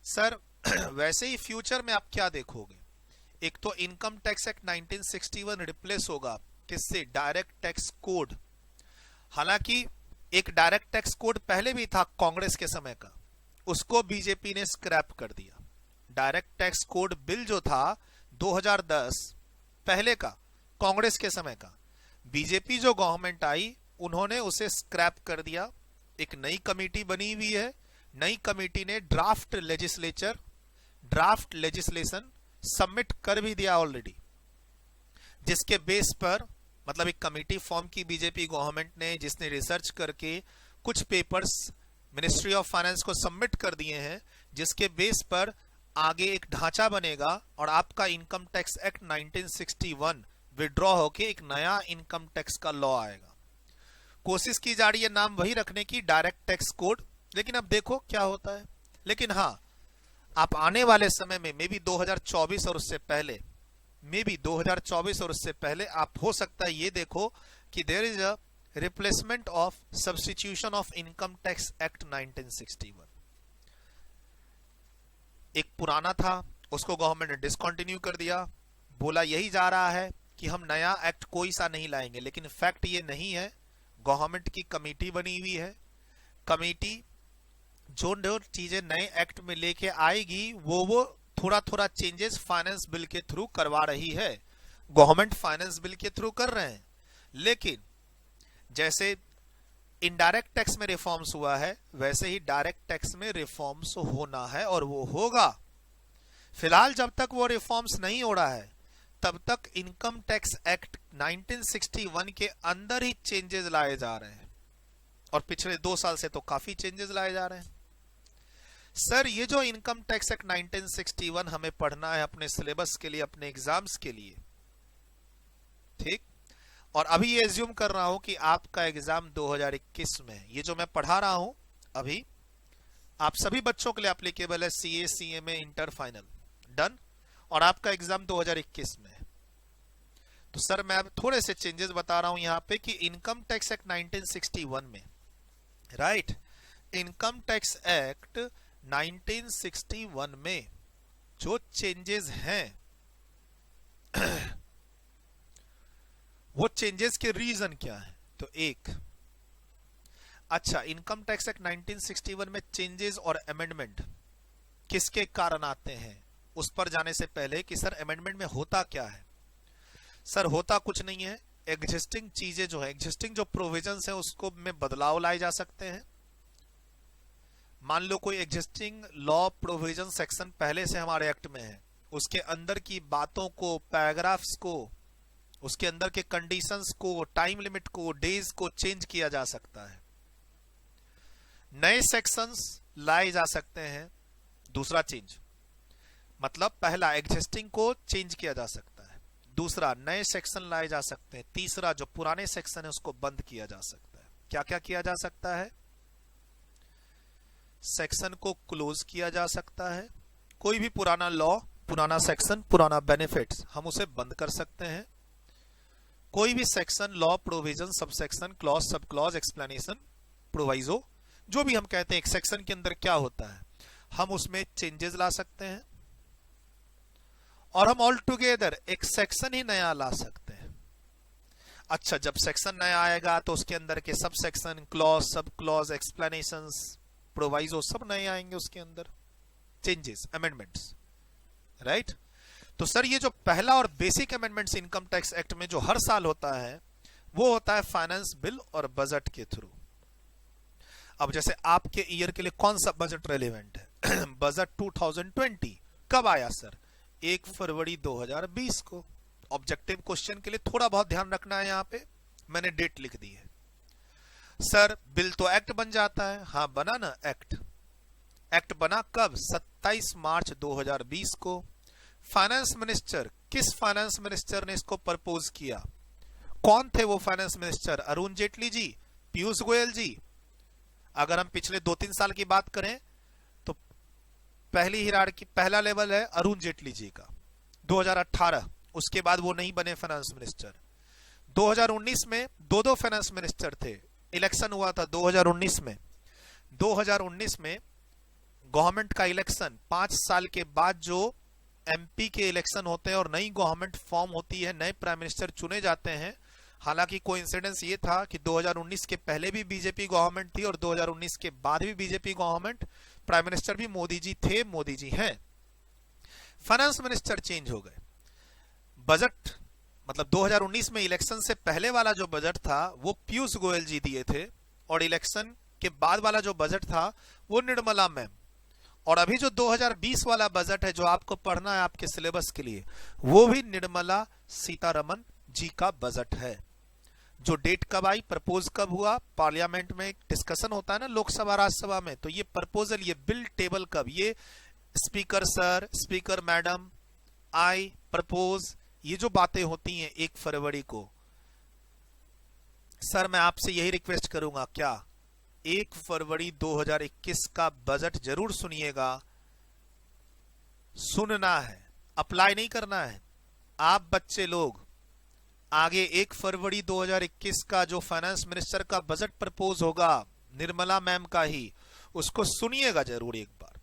सर वैसे ही फ्यूचर में आप क्या देखोगे? एक तो इनकम टैक्स एक्ट 1961 रिप्लेस होगा किससे? Direct tax code. हालांकि एक डायरेक्ट टैक्स कोड पहले भी था कांग्रेस के समय का, उसको बीजेपी ने स्क्रैप कर दिया। डायरेक्ट टैक्स कोड बिल जो था 2010 पहले का, कांग्रेस के समय का, बीजेपी जो गवर्नमेंट आई उन्होंने उसे स्क्रैप कर दिया। एक नई कमेटी बनी हुई है, नई कमेटी ने ड्राफ्ट लेजिस्लेशन सबमिट कर भी दिया ऑलरेडी, जिसके बेस पर, मतलब एक कमेटी फॉर्म की बीजेपी गवर्नमेंट ने, जिसने रिसर्च करके कुछ पेपर्स मिनिस्ट्री ऑफ फाइनेंस को सबमिट कर दिए हैं, जिसके बेस पर आगे एक ढांचा बनेगा और आपका इनकम टैक्स एक्ट 1961 विड्रॉ होके एक नया इनकम टैक्स का लॉ आएगा। कोशिश की जा रही है नाम वही रखने की, डायरेक्ट टैक्स कोड, लेकिन अब देखो क्या होता है। लेकिन हाँ, आप आने वाले समय में मे बी 2024 और उससे पहले आप हो सकता है ये देखो कि there is a replacement of substitution of income tax act 1961। एक पुराना था, उसको गवर्नमेंट ने डिसकंटिन्यू कर दिया। बोला यही जा रहा है कि हम नया एक्ट कोई सा नहीं लाएंगे, लेकिन फैक्ट ये नहीं है। गवर्नमेंट की कमेटी बनी हुई है, कमेटी जो चीजें नए एक्ट में लेके आएगी वो थोड़ा चेंजेस फाइनेंस बिल के थ्रू करवा रही है। गवर्नमेंट फाइनेंस बिल के थ्रू कर रहे हैं, लेकिन जैसे इनडायरेक्ट टैक्स में रिफॉर्म्स हुआ है, वैसे ही डायरेक्ट टैक्स में रिफॉर्म्स होना है और वो होगा। फिलहाल जब तक वो रिफॉर्म्स नहीं हो रहा है तब तक इनकम टैक्स एक्ट 1961 के अंदर ही चेंजेस लाए जा रहे हैं, और पिछले 2 साल से तो काफी चेंजेस लाए जा रहे हैं। सर ये जो इनकम टैक्स एक्ट 1961 हमें पढ़ना है अपने सिलेबस के लिए, अपने एग्जाम्स के लिए, ठीक। और अभी ये एज्यूम कर रहा हूं कि आपका एग्जाम 2021 में, ये जो मैं पढ़ा रहा हूं अभी आप सभी बच्चों के लिए एप्लीकेबल है, CA CMA inter final done, और आपका एग्जाम 2021 में। तो सर मैं अब थोड़े से चेंजेस बता रहा हूं यहां पे कि इनकम टैक्स एक्ट 1961 में, राइट, इनकम टैक्स एक्ट 1961 में जो चेंजेस हैं वो चेंजेस के रीजन क्या है। तो एक, अच्छा, इनकम टैक्स एक्ट 1961 में चेंजेस और अमेंडमेंट किसके कारण आते हैं, उस पर जाने से पहले कि सर अमेंडमेंट में होता क्या है। सर होता कुछ नहीं है, एग्जिस्टिंग चीजें जो है, एग्जिस्टिंग जो प्रोविजंस है उसको में बदलाव लाए जा सकते हैं। मान लो कोई एग्जिस्टिंग लॉ प्रोविजन सेक्शन पहले से हमारे एक्ट में है, उसके अंदर की बातों को, पैराग्राफ्स को, उसके अंदर के कंडीशंस को, टाइम लिमिट को, डेज को चेंज किया जा सकता है। नए सेक्शंस लाए जा सकते हैं। दूसरा चेंज मतलब पहला एग्जिस्टिंग को चेंज किया जा सकता है, दूसरा नए सेक्शन लाए जा सकते हैं, तीसरा जो पुराने सेक्शन है उसको बंद किया जा सकता है। क्या क्या किया जा सकता है, सेक्शन को क्लोज किया जा सकता है, कोई भी पुराना लॉ, पुराना सेक्शन, पुराना बेनिफिट्स हम उसे बंद कर सकते हैं। कोई भी section, law, provision, sub section, clause, sub clause, explanation, proviso, जो भी हम कहते हैं एक सेक्शन के अंदर क्या होता है, हम उसमें चेंजेस ला सकते हैं। और हम ऑल टुगेदर एक सेक्शन ही नया ला सकते हैं। अच्छा, जब सेक्शन नया आएगा तो उसके अंदर के sub section, clause, sub clause, explanations, proviso सब नए आएंगे उसके अंदर, चेंजेस, अमेंडमेंट्स, राइट। तो सर ये जो पहला और basic amendments income tax act में जो हर साल होता है वो होता है फाइनेंस बिल और बजट के थ्रू। अब जैसे आपके ईयर के लिए कौन सा बजट रेलेवेंट है बजट 2020 कब आया सर, 1 फरवरी 2020 को। ऑब्जेक्टिव क्वेश्चन के लिए थोड़ा बहुत ध्यान रखना है, यहां पे मैंने डेट लिख दी है। सर बिल तो एक्ट बन जाता है, हाँ बना ना एक्ट। एक्ट बना कब, 27 मार्च 2020 को। फाइनेंस मिनिस्टर, किस फाइनेंस मिनिस्टर ने इसको प्रपोज किया, कौन थे वो फाइनेंस मिनिस्टर, अरुण जेटली जी, पीयूष गोयल जी। अगर हम पिछले 2-3 साल की बात करें तो पहली हिरार्की, पहला लेवल है अरुण जेटली जी का 2018, उसके बाद वो नहीं बने फाइनेंस मिनिस्टर। 2019 में दो फाइनेंस मिनिस्टर थे, इलेक्शन हुआ था 2019 में। 2019 में गवर्नमेंट का इलेक्शन, 5 साल के बाद जो एमपी के इलेक्शन होते हैं और नई गवर्नमेंट फॉर्म होती है, नए प्राइम मिनिस्टर चुने जाते हैं। हालांकि कोइंसिडेंस ये था कि 2019 के पहले भी बीजेपी गवर्नमेंट थी और 2019 के बाद भी बीजेपी गवर्नमेंट, प्राइम मिनिस्टर भी मोदी जी थे, मोदी जी हैं। फाइनेंस मिनिस्टर चेंज हो गए। बजट मतलब 2019 में इलेक्शन से पहले वाला जो बजट था वो पीयूष गोयल जी दिए थे, और इलेक्शन के बाद वाला जो बजट था वो निर्मला मैम। और अभी जो 2020 वाला बजट है जो आपको पढ़ना है आपके सिलेबस के लिए, वो भी निर्मला सीतारमन जी का बजट है। जो डेट कब आई, प्रपोज कब हुआ, पार्लियामेंट में डिस्कशन होता है ना लोकसभा राज्यसभा में, तो ये प्रपोजल, ये बिल टेबल कब, ये speaker sir, speaker madam, I propose, ये जो बातें होती हैं 1 फरवरी को। सर मैं आपसे यही रिक्वेस्ट करूंगा, क्या 1 फरवरी 2021 का बजट जरूर सुनिएगा, सुनना है, अप्लाई नहीं करना है। आप बच्चे लोग आगे 1 फरवरी 2021 का जो फाइनेंस मिनिस्टर का बजट प्रपोज होगा, निर्मला मैम का ही, उसको सुनिएगा जरूर एक बार,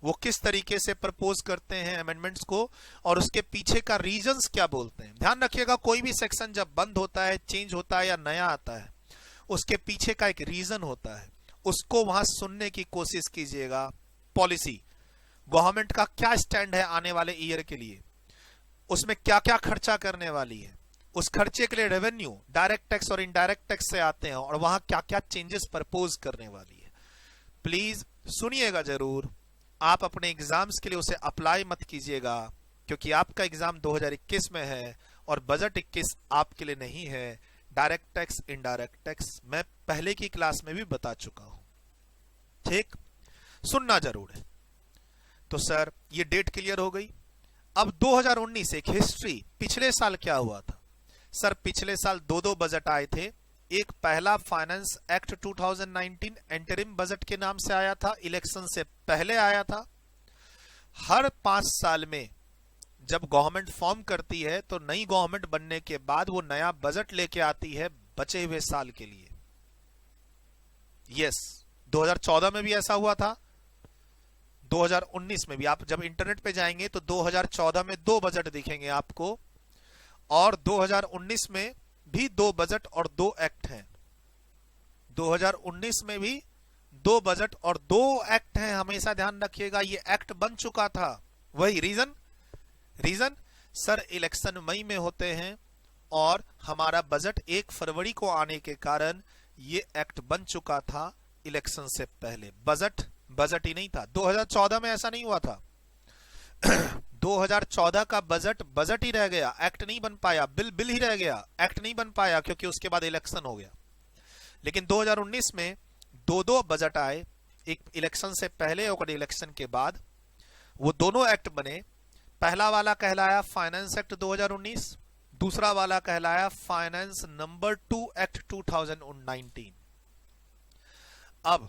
वो किस तरीके से प्रपोज करते हैं अमेंडमेंट्स को और उसके पीछे का रीजंस क्या बोलते हैं। ध्यान रखिएगा, कोई भी सेक्शन जब बंद होता है, चेंज होता है या नया आता है, उसके पीछे का एक रीजन होता है, उसको वहां सुनने की कोशिश कीजिएगा। पॉलिसी, गवर्नमेंट का क्या स्टैंड है आने वाले ईयर के लिए, उसमें क्या क्या खर्चा करने वाली है, उस खर्चे के लिए रेवेन्यू डायरेक्ट टैक्स और इनडायरेक्ट टैक्स से आते हैं और वहां क्या क्या चेंजेस प्रपोज करने वाली है। प्लीज सुनिएगा जरूर, आप अपने एग्जाम्स के लिए उसे अप्लाई मत कीजिएगा, क्योंकि आपका एग्जाम 2021 में है और बजट 21 आपके लिए नहीं है। डायरेक्ट टैक्स इनडायरेक्ट टैक्स मैं पहले की क्लास में भी बता चुका हूं, ठीक, सुनना जरूर है। तो सर ये डेट क्लियर हो गई। अब 2019 एक हिस्ट्री, पिछले साल क्या हुआ था। सर पिछले साल दो बजट आए थे। एक पहला फाइनेंस एक्ट 2019 इंटरिम बजट के नाम से आया था, इलेक्शन से पहले आया था। हर 5 साल में जब गवर्नमेंट फॉर्म करती है तो नई गवर्नमेंट बनने के बाद वो नया बजट लेके आती है बचे हुए साल के लिए। यस, 2014 में भी ऐसा हुआ था, 2019 में भी। आप जब इंटरनेट पे जाएंगे तो 2014 में 2 बजट दिखेंगे आपको, और 2019 में भी 2 बजट और 2 एक्ट हैं। 2019 में भी 2 बजट और 2 एक्ट हैं, हमेशा ध्यान रखिएगा। ये एक्ट बन चुका था। वही रीजन सर इलेक्शन मई में होते हैं और हमारा बजट 1 फरवरी को आने के कारण ये एक्ट बन चुका था इलेक्शन से पहले। बजट ही नहीं था। 2014 में ऐसा नहीं हुआ था। 2014 का बजट ही रह गया, एक्ट नहीं बन पाया। बिल ही रह गया, एक्ट नहीं बन पाया, क्योंकि उसके बाद इलेक्शन हो गया। लेकिन 2019 में 2 बजट आए, एक इलेक्शन से पहले और इलेक्शन के बाद। वो दोनों एक्ट बने। पहला वाला कहलाया फाइनेंस एक्ट 2019, दूसरा वाला कहलाया फाइनेंस नंबर 2 एक्ट 2019। अब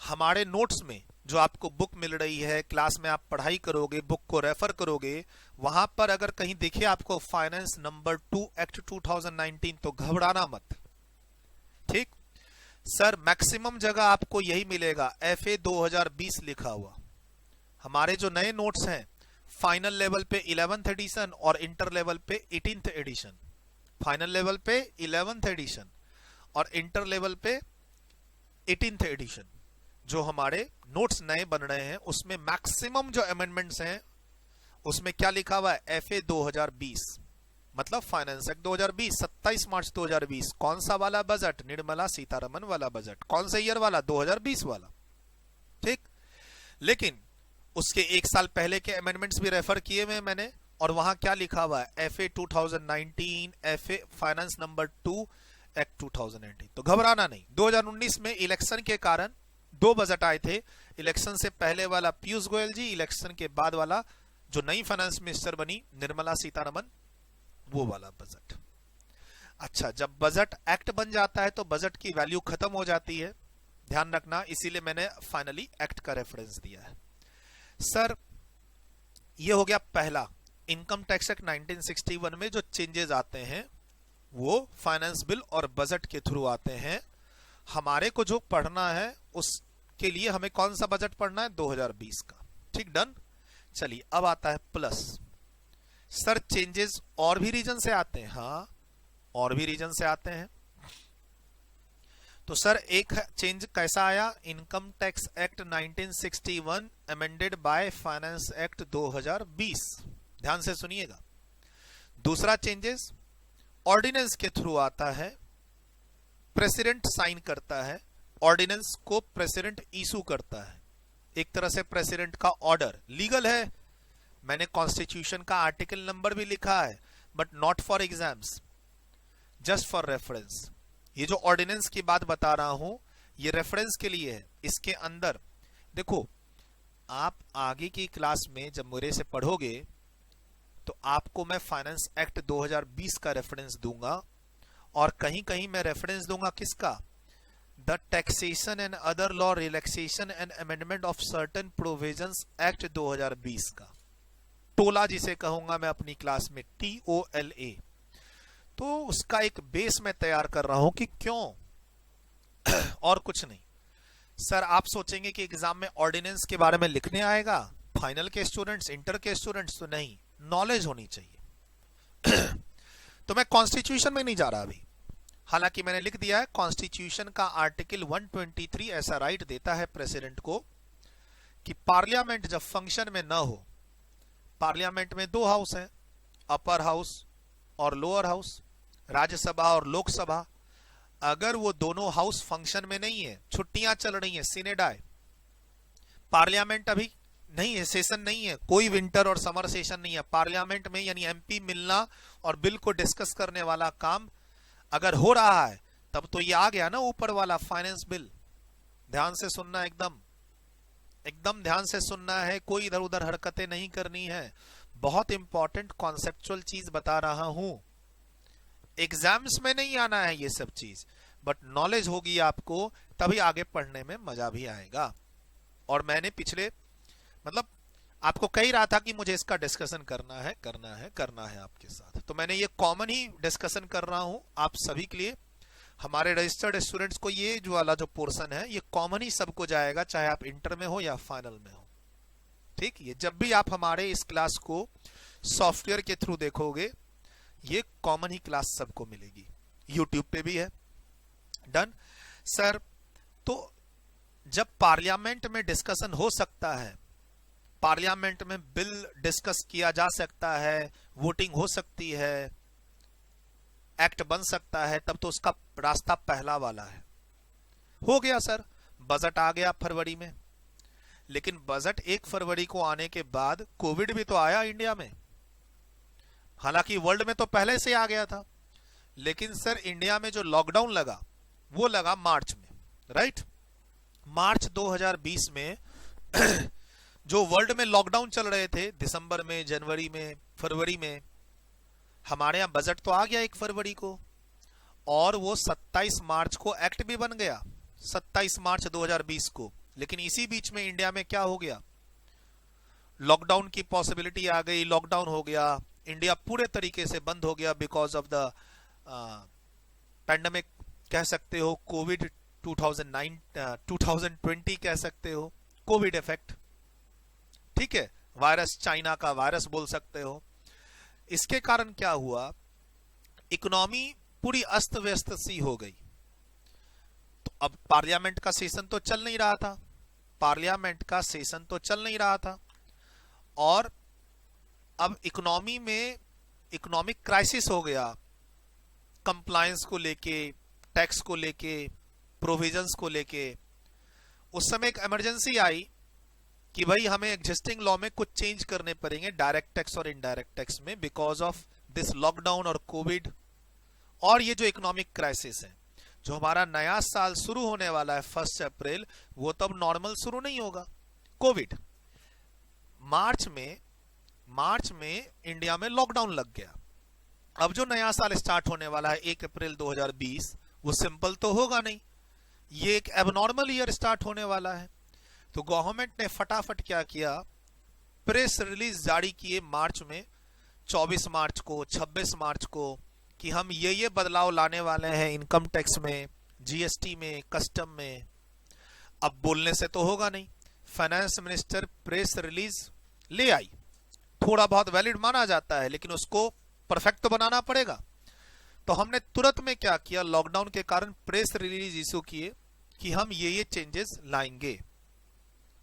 हमारे नोट्स में जो आपको बुक मिल रही है, क्लास में आप पढ़ाई करोगे, बुक को रेफर करोगे, वहां पर अगर कहीं दिखे आपको फाइनेंस नंबर 2 एक्ट 2019 तो घबराना मत, ठीक। सर मैक्सिमम जगह आपको यही मिलेगा, FA 2020 लिखा हुआ। हमारे जो नए नोट्स हैं, फाइनल लेवल पे 11th एडिशन और इंटर लेवल पे 18th एडिशन। फाइनल लेवल पे 11th एडिशन और इंटर लेवल पे 18th एडिशन, जो हमारे नोट्स नए बन रहे हैं, उसमें मैक्सिमम जो अमेंडमेंट्स हैं उसमें क्या लिखा हुआ है, FA 2020, मतलब फाइनेंस एक्ट 2020, 27 मार्च 2020। कौन सा वाला बजट? निर्मला सीतारमन वाला बजट। कौन से ईयर वाला? 2020 वाला, ठीक। लेकिन उसके 1 साल पहले के अमेंडमेंट्स भी रेफर किए हुए मैंने, और वहां क्या लिखा हुआ है, FA 2019, FA finance number 2 act 2018। तो घबराना नहीं। 2019 में इलेक्शन के कारण 2 बजट आए थे। इलेक्शन से पहले वाला पीयूष गोयल जी, इलेक्शन के बाद वाला जो नई फाइनेंस मिनिस्टर बनी निर्मला सीतारमन, वो वाला बजट। अच्छा, जब बजट एक्ट बन जाता है तो बजट की वैल्यू खत्म हो जाती है, ध्यान रखना। इसीलिए मैंने फाइनली एक्ट का रेफरेंस दिया है। सर ये हो गया पहला, इनकम टैक्स एक्ट 1961 में जो चेंजेस आते हैं वो फाइनेंस बिल और बजट के थ्रू आते हैं। हमारे को जो पढ़ना है उसके लिए हमें कौन सा बजट पढ़ना है? 2020 का, ठीक, डन। चलिए अब आता है प्लस। सर चेंजेस और भी रीजन से आते हैं? हाँ, और भी रीजन से आते हैं। तो सर एक चेंज कैसा आया? Income tax act 1961 amended by finance act 2020। ध्यान से सुनिएगा। दूसरा चेंजेस ऑर्डिनेंस के थ्रू आता है, प्रेसिडेंट साइन करता है, ऑर्डिनेंस को प्रेसिडेंट इशू करता है। एक तरह से प्रेसिडेंट का ऑर्डर लीगल है। मैंने कॉन्स्टिट्यूशन का आर्टिकल नंबर भी लिखा है, but not for exams, just for reference. ये जो ऑर्डिनेंस की बात बता रहा हूं ये रेफरेंस के लिए है। इसके अंदर देखो, आप आगे की क्लास में जब मेरे से पढ़ोगे तो आपको मैं फाइनेंस एक्ट 2020 का रेफरेंस दूंगा, और कहीं कहीं मैं रेफरेंस दूंगा किसका? The taxation and other law relaxation and amendment of certain provisions act 2020 का। टोला जिसे कहूंगा मैं अपनी क्लास में, TOLA। तो उसका एक बेस मैं तैयार कर रहा हूं कि क्यों, और कुछ नहीं। सर आप सोचेंगे कि एग्जाम में ऑर्डिनेंस के बारे में लिखने आएगा, फाइनल के स्टूडेंट्स, इंटर के स्टूडेंट्स, तो नहीं, नॉलेज होनी चाहिए। तो मैं कॉन्स्टिट्यूशन में नहीं जा रहा अभी, हालांकि मैंने लिख दिया है कॉन्स्टिट्यूशन का आर्टिकल 123 ऐसा राइट देता है प्रेसिडेंट को कि पार्लियामेंट जब फंक्शन में ना हो, पार्लियामेंट में 2 हाउस हैं, अपर हाउस और लोअर हाउस, राज्यसभा और लोकसभा, अगर वो दोनों हाउस फंक्शन में नहीं है, छुट्टियां चल रही हैं, सिनेडाए, पार्लियामेंट अभी नहीं है, सेशन नहीं है, कोई विंटर और समर सेशन नहीं है, पार्लियामेंट में यानी एमपी मिलना और बिल को डिस्कस करने वाला काम अगर हो रहा है, तब तो ये आ गया ना ऊपर वाला फाइनेंस बिल। ध्यान से सुनना, एकदम एकदम ध्यान से सुनना है, कोई इधर उधर हरकतें नहीं करनी है। बहुत इंपॉर्टेंट कॉन्सेप्चुअल चीज बता रहा हूं, एग्जाम्स में नहीं आना है ये सब चीज, बट नॉलेज होगी आपको, तभी आगे पढ़ने में मजा भी आएगा। और मैंने पिछले मतलब आपको कह रहा था कि मुझे इसका डिस्कशन करना है करना है करना है आपके साथ, तो मैंने ये कॉमन ही डिस्कशन कर रहा हूं आप सभी के लिए। हमारे रजिस्टर्ड स्टूडेंट्स को ये जो वाला जो पोर्शन है ये कॉमन ही सबको जाएगा, चाहे आप इंटर में हो या फाइनल में हो। ठीक, ये जब भी आप हमारे इस क्लास को सॉफ्टवेयर के थ्रू देखोगे, ये कॉमन ही क्लास सबको मिलेगी, यूट्यूब पे भी है। डन सर, तो जब पार्लियामेंट में डिस्कशन हो सकता है, पार्लियामेंट में बिल डिस्कस किया जा सकता है, वोटिंग हो सकती है, एक्ट बन सकता है, तब तो उसका रास्ता पहला वाला है। हो गया सर, बजट आ गया फरवरी में, लेकिन बजट 1 फरवरी को आने के बाद कोविड भी तो आया इंडिया में। हालांकि वर्ल्ड में तो पहले से आ गया था, लेकिन सर इंडिया में जो लॉकडाउन लगा वो लगा मार्च में, राइट। मार्च 2020 में जो वर्ल्ड में लॉकडाउन चल रहे थे, दिसंबर में, जनवरी में, फरवरी में, हमारे यहां बजट तो आ गया 1 फरवरी को, और वो 27 मार्च को एक्ट भी बन गया, 27 मार्च 2020 को। लेकिन इसी बीच में इंडिया में क्या हो गया, लॉकडाउन की पॉसिबिलिटी आ गई, लॉकडाउन हो गया, इंडिया पूरे तरीके से बंद हो गया बिकॉज ऑफ द पैंडेमिक कह सकते हो, कोविड 2020 कह सकते हो, कोविड इफेक्ट, ठीक है, वायरस, चाइना का वायरस बोल सकते हो। इसके कारण क्या हुआ, इकोनॉमी पूरी अस्त व्यस्त सी हो गई। तो अब पार्लियामेंट का सेशन तो चल नहीं रहा था, पार्लियामेंट का सेशन तो चल नहीं रहा था, और अब इकोनॉमी में इकोनॉमिक क्राइसिस हो गया, कंप्लायंस को लेके, टैक्स को लेके, प्रोविजंस को लेके। उस समय एक इमरजेंसी आई कि भाई हमें एग्जिस्टिंग लॉ में कुछ चेंज करने पड़ेंगे, डायरेक्ट टैक्स और इनडायरेक्ट टैक्स में, बिकॉज ऑफ दिस लॉकडाउन और कोविड, और ये जो इकोनॉमिक क्राइसिस है। जो हमारा नया साल शुरू होने वाला है 1 अप्रैल, वो तब नॉर्मल शुरू नहीं होगा, कोविड। मार्च में इंडिया में लॉकडाउन लग गया। अब जो नया साल स्टार्ट होने वाला है 1 अप्रैल 2020, वो सिंपल तो होगा नहीं, ये एक एबनॉर्मल ईयर स्टार्ट होने वाला है। तो गवर्नमेंट ने फटाफट क्या किया, प्रेस रिलीज जारी किए मार्च में, 24 मार्च को, 26 मार्च को, कि हम ये बदलाव लाने वाले हैं इनकम टैक्स में, जीएसटी में, कस्टम में। अब बोलने से तो होगा नहीं, फाइनेंस मिनिस्टर प्रेस रिलीज ले आई, थोड़ा बहुत वैलिड माना जाता है, लेकिन उसको परफेक्ट तो बनाना पड़ेगा। तो हमने तुरंत में क्या किया, लॉकडाउन के कारण प्रेस रिलीज इशू किए कि हम ये चेंजेस लाएंगे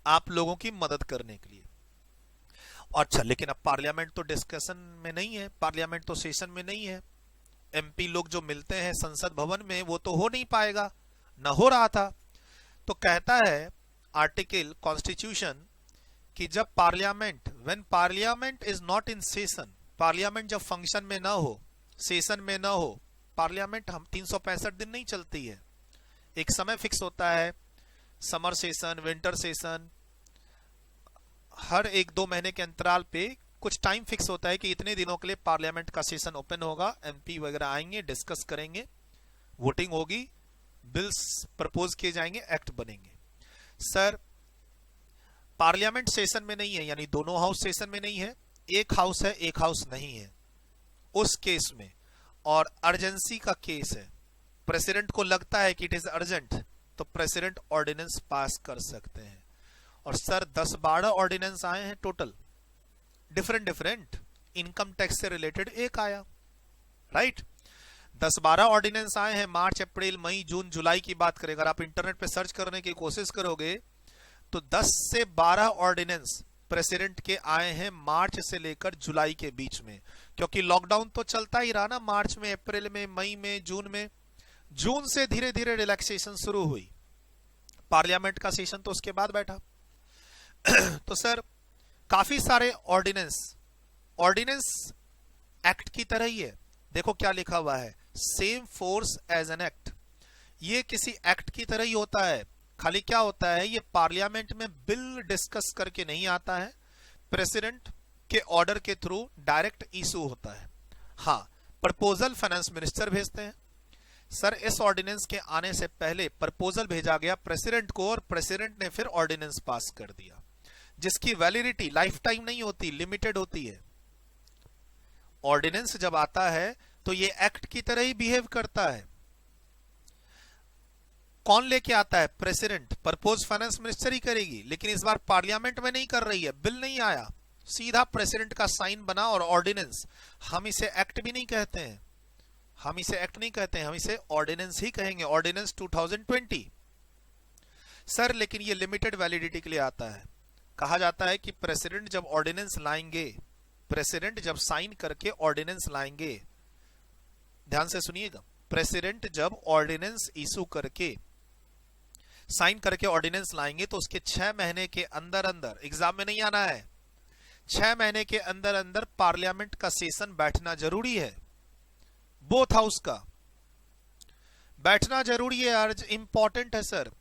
आप लोगों की मदद करने के लिए। अच्छा, लेकिन अब पार्लियामेंट तो डिस्कशन में नहीं है, पार्लियामेंट तो सेशन में नहीं है, एमपी लोग जो मिलते हैं संसद भवन में वो तो हो नहीं पाएगा, न हो रहा था। तो कहता है आर्टिकल कॉन्स्टिट्यूशन कि जब parliament, when parliament is not in session, parliament जब फंक्शन में ना हो, सेशन में ना हो, पार्लियामेंट हम 365 दिन नहीं चलती है, एक समय फिक्स होता है, समर सेशन, विंटर सेशन, हर 1-2 महीने के अंतराल पे कुछ टाइम फिक्स होता है कि इतने दिनों के लिए पार्लियामेंट का सेशन ओपन होगा, एमपी वगैरह आएंगे, डिस्कस करेंगे, वोटिंग होगी, बिल्स प्रपोज किए जाएंगे, एक्ट बनेंगे। सर पार्लियामेंट सेशन में नहीं है, यानी दोनों हाउस सेशन में नहीं है, एक हाउस है एक हाउस नहीं है, उस केस में, और अर्जेंसी का केस है, प्रेसिडेंट को लगता है कि इट इज अर्जेंट, तो प्रेसिडेंट ऑर्डिनेंस पास कर सकते हैं। और सर 10-12 ऑर्डिनेंस आए हैं टोटल, डिफरेंट, इनकम टैक्स से रिलेटेड एक आया, राइट। 10-12 ऑर्डिनेंस आए हैं, मार्च, अप्रैल, मई, जून, जुलाई की बात करें, अगर आप इंटरनेट पे सर्च करने की कोशिश करोगे तो 10 से 12 ऑर्डिनेंस प्रेसिडेंट के आए हैं मार्च से लेकर जुलाई के बीच में, क्योंकि लॉकडाउन तो चलता ही रहा ना, मार्च में, अप्रैल में, मई में, जून में। जून से धीरे धीरे रिलैक्सेशन शुरू हुई, पार्लियामेंट का सेशन तो उसके बाद बैठा। तो सर काफी सारे ऑर्डिनेंस एक्ट की तरह ही है। देखो क्या लिखा हुआ है, same force as an act. ये किसी एक्ट की तरह ही होता है, खाली क्या होता है, ये पार्लियामेंट में बिल डिस्कस करके नहीं आता है, प्रेसिडेंट के ऑर्डर के थ्रू डायरेक्ट इशू होता है। हाँ, प्रपोजल फाइनेंस मिनिस्टर भेजते हैं। सर इस ऑर्डिनेंस के आने से पहले प्रपोजल भेजा गया प्रेसिडेंट को, और प्रेसिडेंट ने फिर ऑर्डिनेंस पास कर दिया, जिसकी वैलिडिटी लाइफ टाइम नहीं होती, लिमिटेड होती है। ऑर्डिनेंस जब आता है तो ये एक्ट की तरह ही बिहेव करता है। कौन लेके आता है, प्रेसिडेंट। प्रपोज फाइनेंस मिनिस्टर ही करेगी, लेकिन इस बार पार्लियामेंट में नहीं कर रही है, बिल नहीं आया, सीधा प्रेसिडेंट का साइन बना और ऑर्डिनेंस। हम इसे एक्ट भी नहीं कहते हैं, हम इसे एक्ट नहीं कहते हैं, हम इसे ऑर्डिनेंस ही कहेंगे, ऑर्डिनेंस 2020। सर लेकिन ये लिमिटेड वैलिडिटी के लिए आता है। कहा जाता है कि प्रेसिडेंट जब ऑर्डिनेंस लाएंगे, प्रेसिडेंट जब साइन करके ऑर्डिनेंस लाएंगे, ध्यान से सुनिएगा, प्रेसिडेंट जब ऑर्डिनेंस इशू करके साइन करके ऑर्डिनेंस लाएंगे तो उसके 6 महीने के अंदर अंदर, एग्जाम में नहीं आना है, 6 महीने के अंदर अंदर पार्लियामेंट का सेशन बैठना जरूरी है। बोथ हाउस का बैठना जरूरी है, अर्ज इंपॉर्टेंट है सर।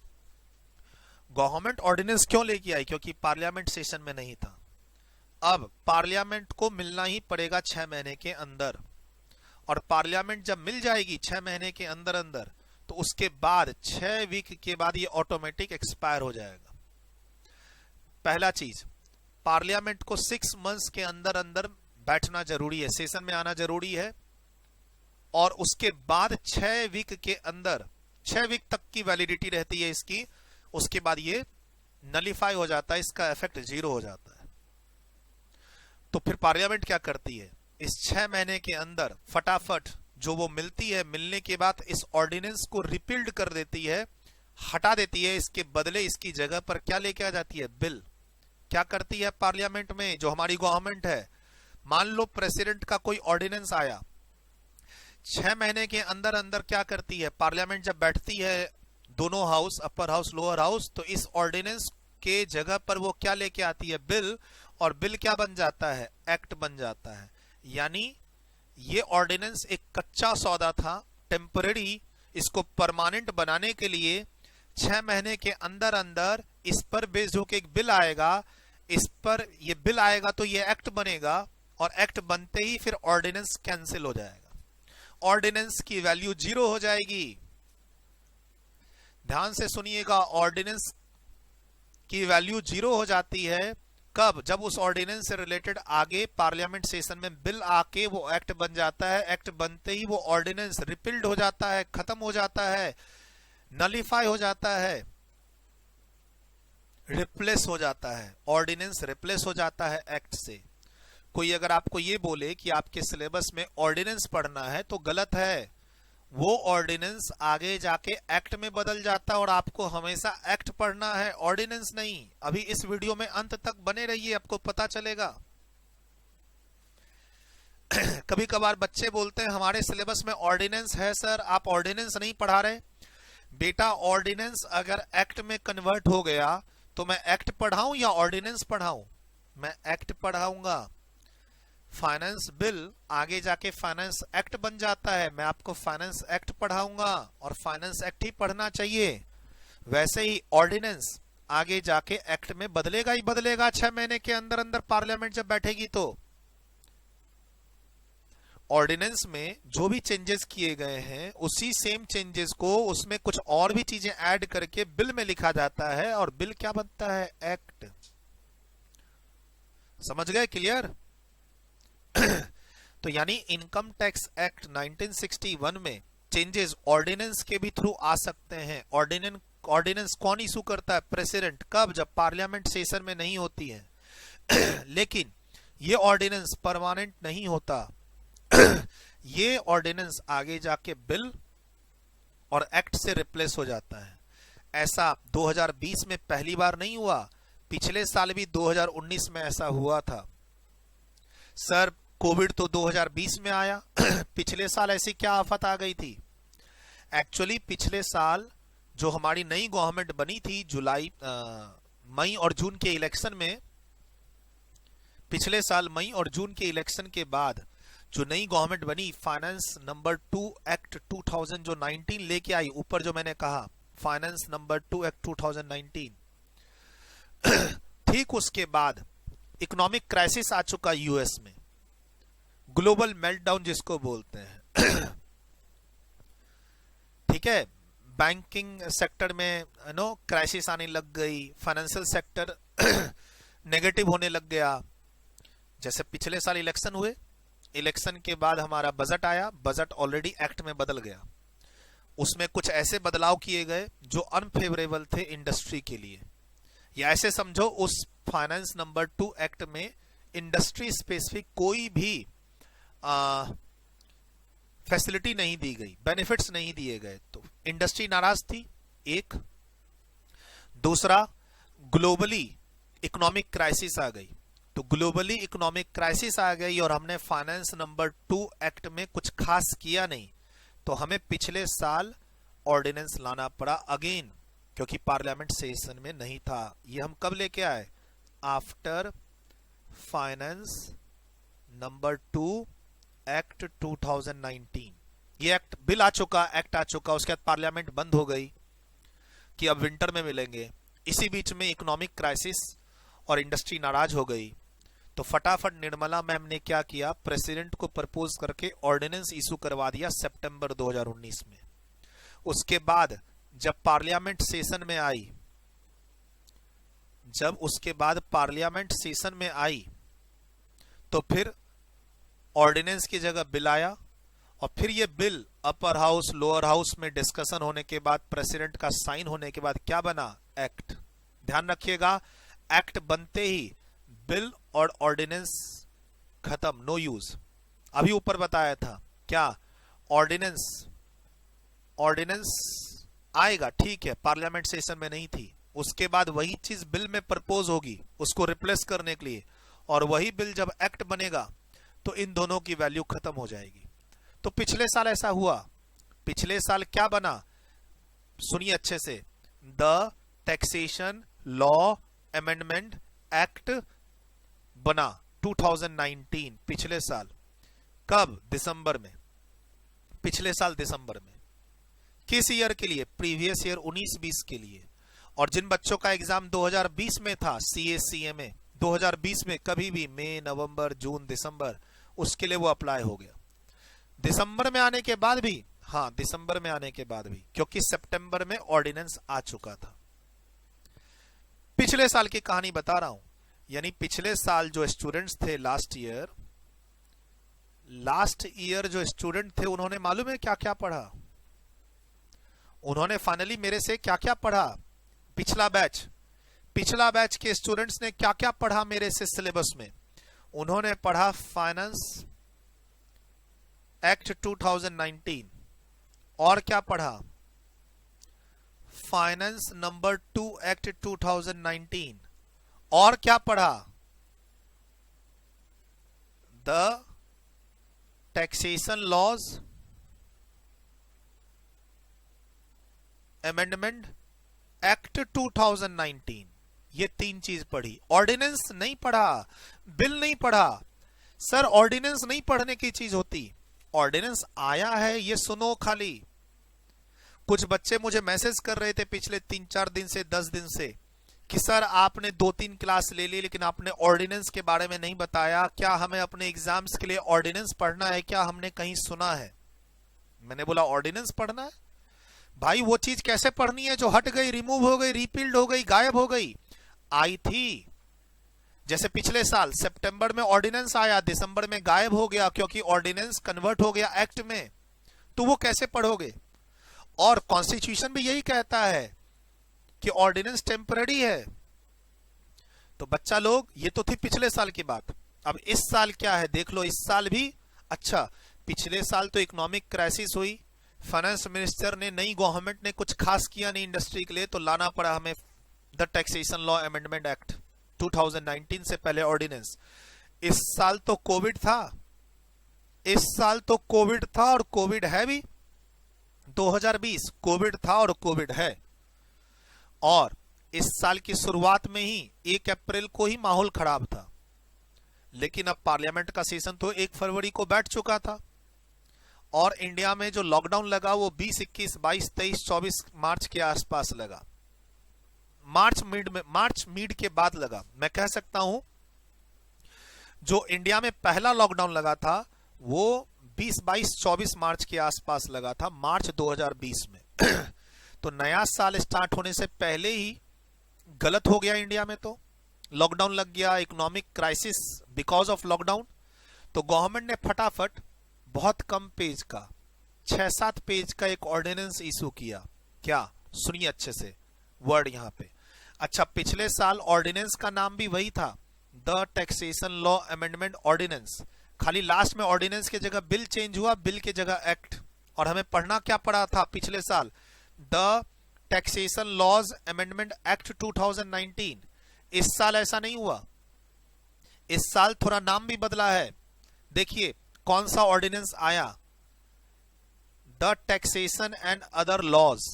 गवर्नमेंट ऑर्डिनेंस क्यों लेके आई, क्योंकि पार्लियामेंट सेशन में नहीं था। अब पार्लियामेंट को मिलना ही पड़ेगा 6 महीने के अंदर, और पार्लियामेंट जब मिल जाएगी 6 महीने के अंदर अंदर, तो उसके बाद 6 वीक के बाद ये ऑटोमेटिक एक्सपायर हो जाएगा। पहला चीज, पार्लियामेंट को 6 मंथ्स के अंदर अंदर बैठना जरूरी है, सेशन में आना जरूरी है, और उसके बाद 6 वीक के अंदर, 6 वीक तक की वैलिडिटी रहती है इसकी, उसके बाद ये नलीफाई हो जाता है, इसका इफेक्ट 0 हो जाता है। तो फिर पार्लियामेंट क्या करती है, इस 6 महीने के अंदर फटाफट जो वो मिलती है, मिलने के बाद इस ऑर्डिनेंस को रिपील्ड कर देती है, हटा देती है, इसके बदले इसकी जगह पर क्या लेके आ जाती है, बिल। क्या करती है पार्लियामेंट में जो हमारी गवर्नमेंट है, मान लो प्रेसिडेंट का कोई ऑर्डिनेंस आया, 6 महीने के अंदर अंदर क्या करती है, पार्लियामेंट जब बैठती है, दोनों house, upper house, lower house, तो इस ऑर्डिनेंस के जगह पर वो क्या लेके आती है, बिल, और बिल क्या बन जाता है, एक्ट बन जाता है। यानी ये ऑर्डिनेंस एक कच्चा सौदा था, टेम्पररी, इसको परमानेंट बनाने के लिए 6 महीने के अंदर अंदर इस पर बेस्ड होकर एक बिल आएगा, इस पर ये बिल आएगा तो ये एक्ट बनेगा, और एक्ट बनते ही फिर ऑर्डिनेंस कैंसिल हो जाएगा, ऑर्डिनेंस की वैल्यू 0 हो जाएगी। ध्यान से सुनिएगा, ऑर्डिनेंस की वैल्यू 0 हो जाती है कब, जब उस ऑर्डिनेंस से रिलेटेड आगे पार्लियामेंट सेशन में बिल आके वो एक्ट बन जाता है, एक्ट बनते ही वो ऑर्डिनेंस रिपील्ड हो जाता है, खत्म हो जाता है, नलीफाई हो जाता है, रिप्लेस हो जाता है, ऑर्डिनेंस रिप्लेस हो जाता है एक्ट से। कोई अगर आपको ये बोले कि आपके सिलेबस में ऑर्डिनेंस पढ़ना है तो गलत है, वो ऑर्डिनेंस आगे जाके एक्ट में बदल जाता है, और आपको हमेशा एक्ट पढ़ना है, ऑर्डिनेंस नहीं। अभी इस वीडियो में अंत तक बने रहिए, आपको पता चलेगा। कभी कभार बच्चे बोलते हैं हमारे सिलेबस में ऑर्डिनेंस है सर, आप ऑर्डिनेंस नहीं पढ़ा रहे। बेटा ऑर्डिनेंस अगर एक्ट में कन्वर्ट हो गया तो मैं एक्ट पढ़ाऊं या ऑर्डिनेंस पढ़ाऊं, मैं एक्ट पढ़ाऊंगा। फाइनेंस बिल आगे जाके फाइनेंस एक्ट बन जाता है, मैं आपको फाइनेंस एक्ट पढ़ाऊंगा, और फाइनेंस एक्ट ही पढ़ना चाहिए। वैसे ही ऑर्डिनेंस आगे जाके एक्ट में बदलेगा ही बदलेगा 6 महीने के अंदर अंदर पार्लियामेंट जब बैठेगी। तो ऑर्डिनेंस में जो भी चेंजेस किए गए हैं उसी सेम चेंजेस को उसमें कुछ और भी चीजें ऐड करके बिल में लिखा जाता है, और बिल क्या बनता है, एक्ट। समझ गए, क्लियर। तो यानी इनकम टैक्स एक्ट 1961 में चेंजेस ऑर्डिनेंस के भी थ्रू आ सकते हैं। ऑर्डिनेंस कौन इशू करता है, प्रेसिडेंट। कब, जब पार्लियामेंट सेशन में नहीं होती है। लेकिन ये ऑर्डिनेंस परमानेंट नहीं होता। ये ऑर्डिनेंस आगे जाके बिल और एक्ट से रिप्लेस हो जाता है। ऐसा 2020 में पहली बार नहीं हुआ, पिछले साल भी 2019 में ऐसा हुआ था। सर कोविड तो 2020 में आया पिछले साल ऐसी क्या आफत आ गई थी? एक्चुअली पिछले साल जो हमारी नई गवर्नमेंट बनी थी मई और जून के इलेक्शन में, पिछले साल मई और जून के इलेक्शन के बाद जो नई गवर्नमेंट बनी, फाइनेंस नंबर 2 एक्ट 2000 जो 19 लेके आई, ऊपर जो मैंने कहा फाइनेंस नंबर 2 एक्ट 2019, ठीक उसके बाद इकोनॉमिक क्राइसिस आ चुका यूएस में, ग्लोबल मेल्टडाउन जिसको बोलते हैं। ठीक है, बैंकिंग सेक्टर में क्राइसिस आने लग गई, फाइनेंशियल सेक्टर नेगेटिव होने लग गया। जैसे पिछले साल इलेक्शन हुए, इलेक्शन के बाद हमारा बजट आया, बजट ऑलरेडी एक्ट में बदल गया, उसमें कुछ ऐसे बदलाव किए गए जो अनफेवरेबल थे इंडस्ट्री के लिए, या ऐसे समझो उस फाइनेंस नंबर 2 एक्ट में इंडस्ट्री स्पेसिफिक कोई भी फैसिलिटी नहीं दी गई, बेनिफिट्स नहीं दिए गए, तो इंडस्ट्री नाराज थी। एक दूसरा, ग्लोबली इकोनॉमिक क्राइसिस आ गई, तो ग्लोबली इकोनॉमिक क्राइसिस आ गई और हमने फाइनेंस नंबर 2 एक्ट में कुछ खास किया नहीं, तो हमें पिछले साल ऑर्डिनेंस लाना पड़ा अगेन, क्योंकि पार्लियामेंट सेशन में नहीं था। ये हम कब लेके आए? After finance number 2 act 2019। ये एक्ट बिल आ चुका, एक्ट आ चुका, उसके बाद पार्लियामेंट बंद हो गई कि अब विंटर में मिलेंगे। इसी बीच में इकोनॉमिक क्राइसिस और इंडस्ट्री नाराज हो गई, तो फटाफट निर्मला मैम ने क्या किया, प्रेसिडेंट को प्रपोज करके ऑर्डिनेंस इशू करवा दिया सितंबर 2019 में। उसके बाद जब पार्लियामेंट सेशन में आई, तो फिर ऑर्डिनेंस की जगह बिल आया, और फिर ये bill upper house lower house में डिस्कशन होने के बाद, प्रेसिडेंट का साइन होने के बाद क्या बना? एक्ट। ध्यान रखिएगा, एक्ट बनते ही बिल और ऑर्डिनेंस खत्म, नो यूज। अभी ऊपर बताया था क्या, ऑर्डिनेंस आएगा, ठीक है, पार्लियामेंट सेशन में नहीं थी, उसके बाद वही चीज बिल में प्रपोज होगी उसको रिप्लेस करने के लिए, और वही बिल जब एक्ट बनेगा तो इन दोनों की वैल्यू खत्म हो जाएगी। तो पिछले साल ऐसा हुआ। पिछले साल क्या बना? सुनिए अच्छे से, the taxation law amendment act बना 2019, पिछले साल। कब? दिसंबर में, पिछले साल दिसंबर में। किस ईयर के लिए? प्रीवियस ईयर 19-20 के लिए। और जिन बच्चों का एग्जाम 2020 में था, CA में 2020 में कभी भी मई, नवंबर, जून, दिसंबर, उसके लिए वो अप्लाई हो गया। दिसंबर में आने के बाद भी, हाँ दिसंबर में आने के बाद भी, क्योंकि सितंबर में ऑर्डिनेंस आ चुका था। पिछले साल की कहानी बता रहा हूं, यानी पिछले साल जो स्टूडेंट्स थे लास्ट ईयर जो स्टूडेंट थे, उन्होंने मालूम है क्या क्या पढ़ा? उन्होंने फाइनली मेरे से क्या क्या पढ़ा? पिछला बैच के स्टूडेंट्स ने क्या क्या पढ़ा मेरे से सिलेबस में? उन्होंने पढ़ा फाइनेंस एक्ट 2019, और क्या पढ़ा? फाइनेंस नंबर 2 एक्ट 2019, और क्या पढ़ा? The taxation laws amendment act 2019। ये तीन चीज पढ़ी, ऑर्डिनेंस नहीं पढ़ा, बिल नहीं पढ़ा। सर ऑर्डिनेंस नहीं पढ़ने की चीज होती, ऑर्डिनेंस आया है ये सुनो खाली। कुछ बच्चे मुझे मैसेज कर रहे थे पिछले 3-4 दिन से, 10 दिन से, कि सर आपने 2-3 क्लास ले ली लेकिन आपने ऑर्डिनेंस के बारे में नहीं बताया, क्या हमें अपने एग्जाम्स के लिए ऑर्डिनेंस पढ़ना है क्या? हमने कहीं सुना है? मैंने बोला ऑर्डिनेंस पढ़ना है भाई, वो चीज कैसे पढ़नी है जो हट गई, रिमूव हो गई, रिपील्ड हो गई, गायब हो गई? आई थी। जैसे पिछले साल सितंबर में ऑर्डिनेंस आया, दिसंबर में गायब हो गया क्योंकि ऑर्डिनेंस कन्वर्ट हो गया एक्ट में, तो वो कैसे पढ़ोगे? और कॉन्स्टिट्यूशन भी यही कहता है कि ऑर्डिनेंस टेम्पररी है। तो बच्चा लोग, ये तो थी पिछले साल की बात। अब इस साल क्या है देख लो, इस साल भी अच्छा। पिछले साल तो इकोनॉमिक क्राइसिस हुई, फाइनेंस मिनिस्टर ने, नई गवर्नमेंट ने कुछ खास किया नहीं इंडस्ट्री के लिए, तो लाना पड़ा हमें the taxation law amendment act. 2019 से पहले ऑर्डिनेंस। इस साल तो कोविड था, इस साल तो कोविड था और कोविड है भी। 2020 कोविड था और कोविड है, और इस साल की शुरुआत में ही 1 अप्रैल को ही माहौल खराब था। लेकिन अब पार्लियामेंट का सेशन तो 1 फरवरी को बैठ चुका था, और इंडिया में जो लॉकडाउन लगा वो 20, 21, 22, 23, 24 मार्च के आसपास लगा। मार्च मिड के बाद लगा। मैं कह सकता हूं जो इंडिया में पहला लॉकडाउन लगा था वो 20, 22, 24 मार्च के आसपास लगा था, मार्च 2020 में। तो नया साल स्टार्ट होने से पहले ही गलत हो गया इंडिया में, तो लॉकडाउन लग गया, economic crisis because of lockdown. तो गवर्नमेंट ने फटाफट बहुत कम पेज का 6-7 पेज का एक ऑर्डिनेंस इशू किया। क्या, सुनिए अच्छे से वर्ड यहां पे। अच्छा, पिछले साल ऑर्डिनेंस का नाम भी वही था, the taxation law amendment ordinance. खाली लास्ट में ऑर्डिनेंस की जगह बिल चेंज हुआ, बिल की जगह एक्ट। और हमें पढ़ना क्या पड़ा था पिछले साल? The taxation laws amendment act 2019। इस साल ऐसा नहीं हुआ, इस साल थोड़ा नाम भी बदला है। देखिए कौन सा ऑर्डिनेंस आया, the taxation and other laws.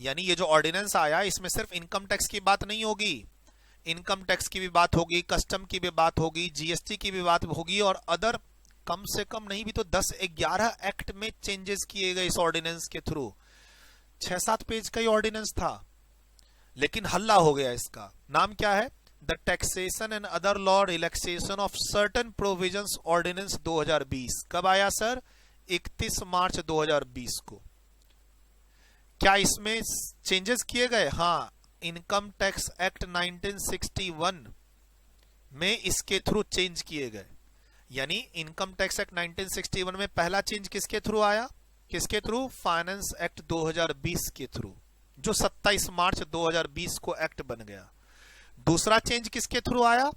यानी ये जो ऑर्डिनेंस आया इसमें सिर्फ इनकम टैक्स की बात नहीं होगी, इनकम टैक्स की भी बात होगी, कस्टम की भी बात होगी, जीएसटी की भी बात होगी, और अदर कम से कम नहीं भी तो 10-11 एक्ट में चेंजेस किए गए इस ऑर्डिनेंस के थ्रू। 6-7 पेज का ही ऑर्डिनेंस था, लेकिन हल्ला हो गया। इसका नाम क्या है? The taxation and other law relaxation of certain provisions ordinance 2020। कब आया सर? 31 मार्च 2020 को। क्या इसमें चेंजेस किए गए? हाँ, इनकम टैक्स एक्ट 1961 में इसके थ्रू चेंज किए गए। यानी इनकम टैक्स एक्ट 1961 में पहला चेंज किसके थ्रू आया? किसके थ्रू? फाइनेंस एक्ट 2020 के थ्रू, जो 27 मार्च 2020 को एक्ट बन गया। दूसरा चेंज किसके थ्रू आया?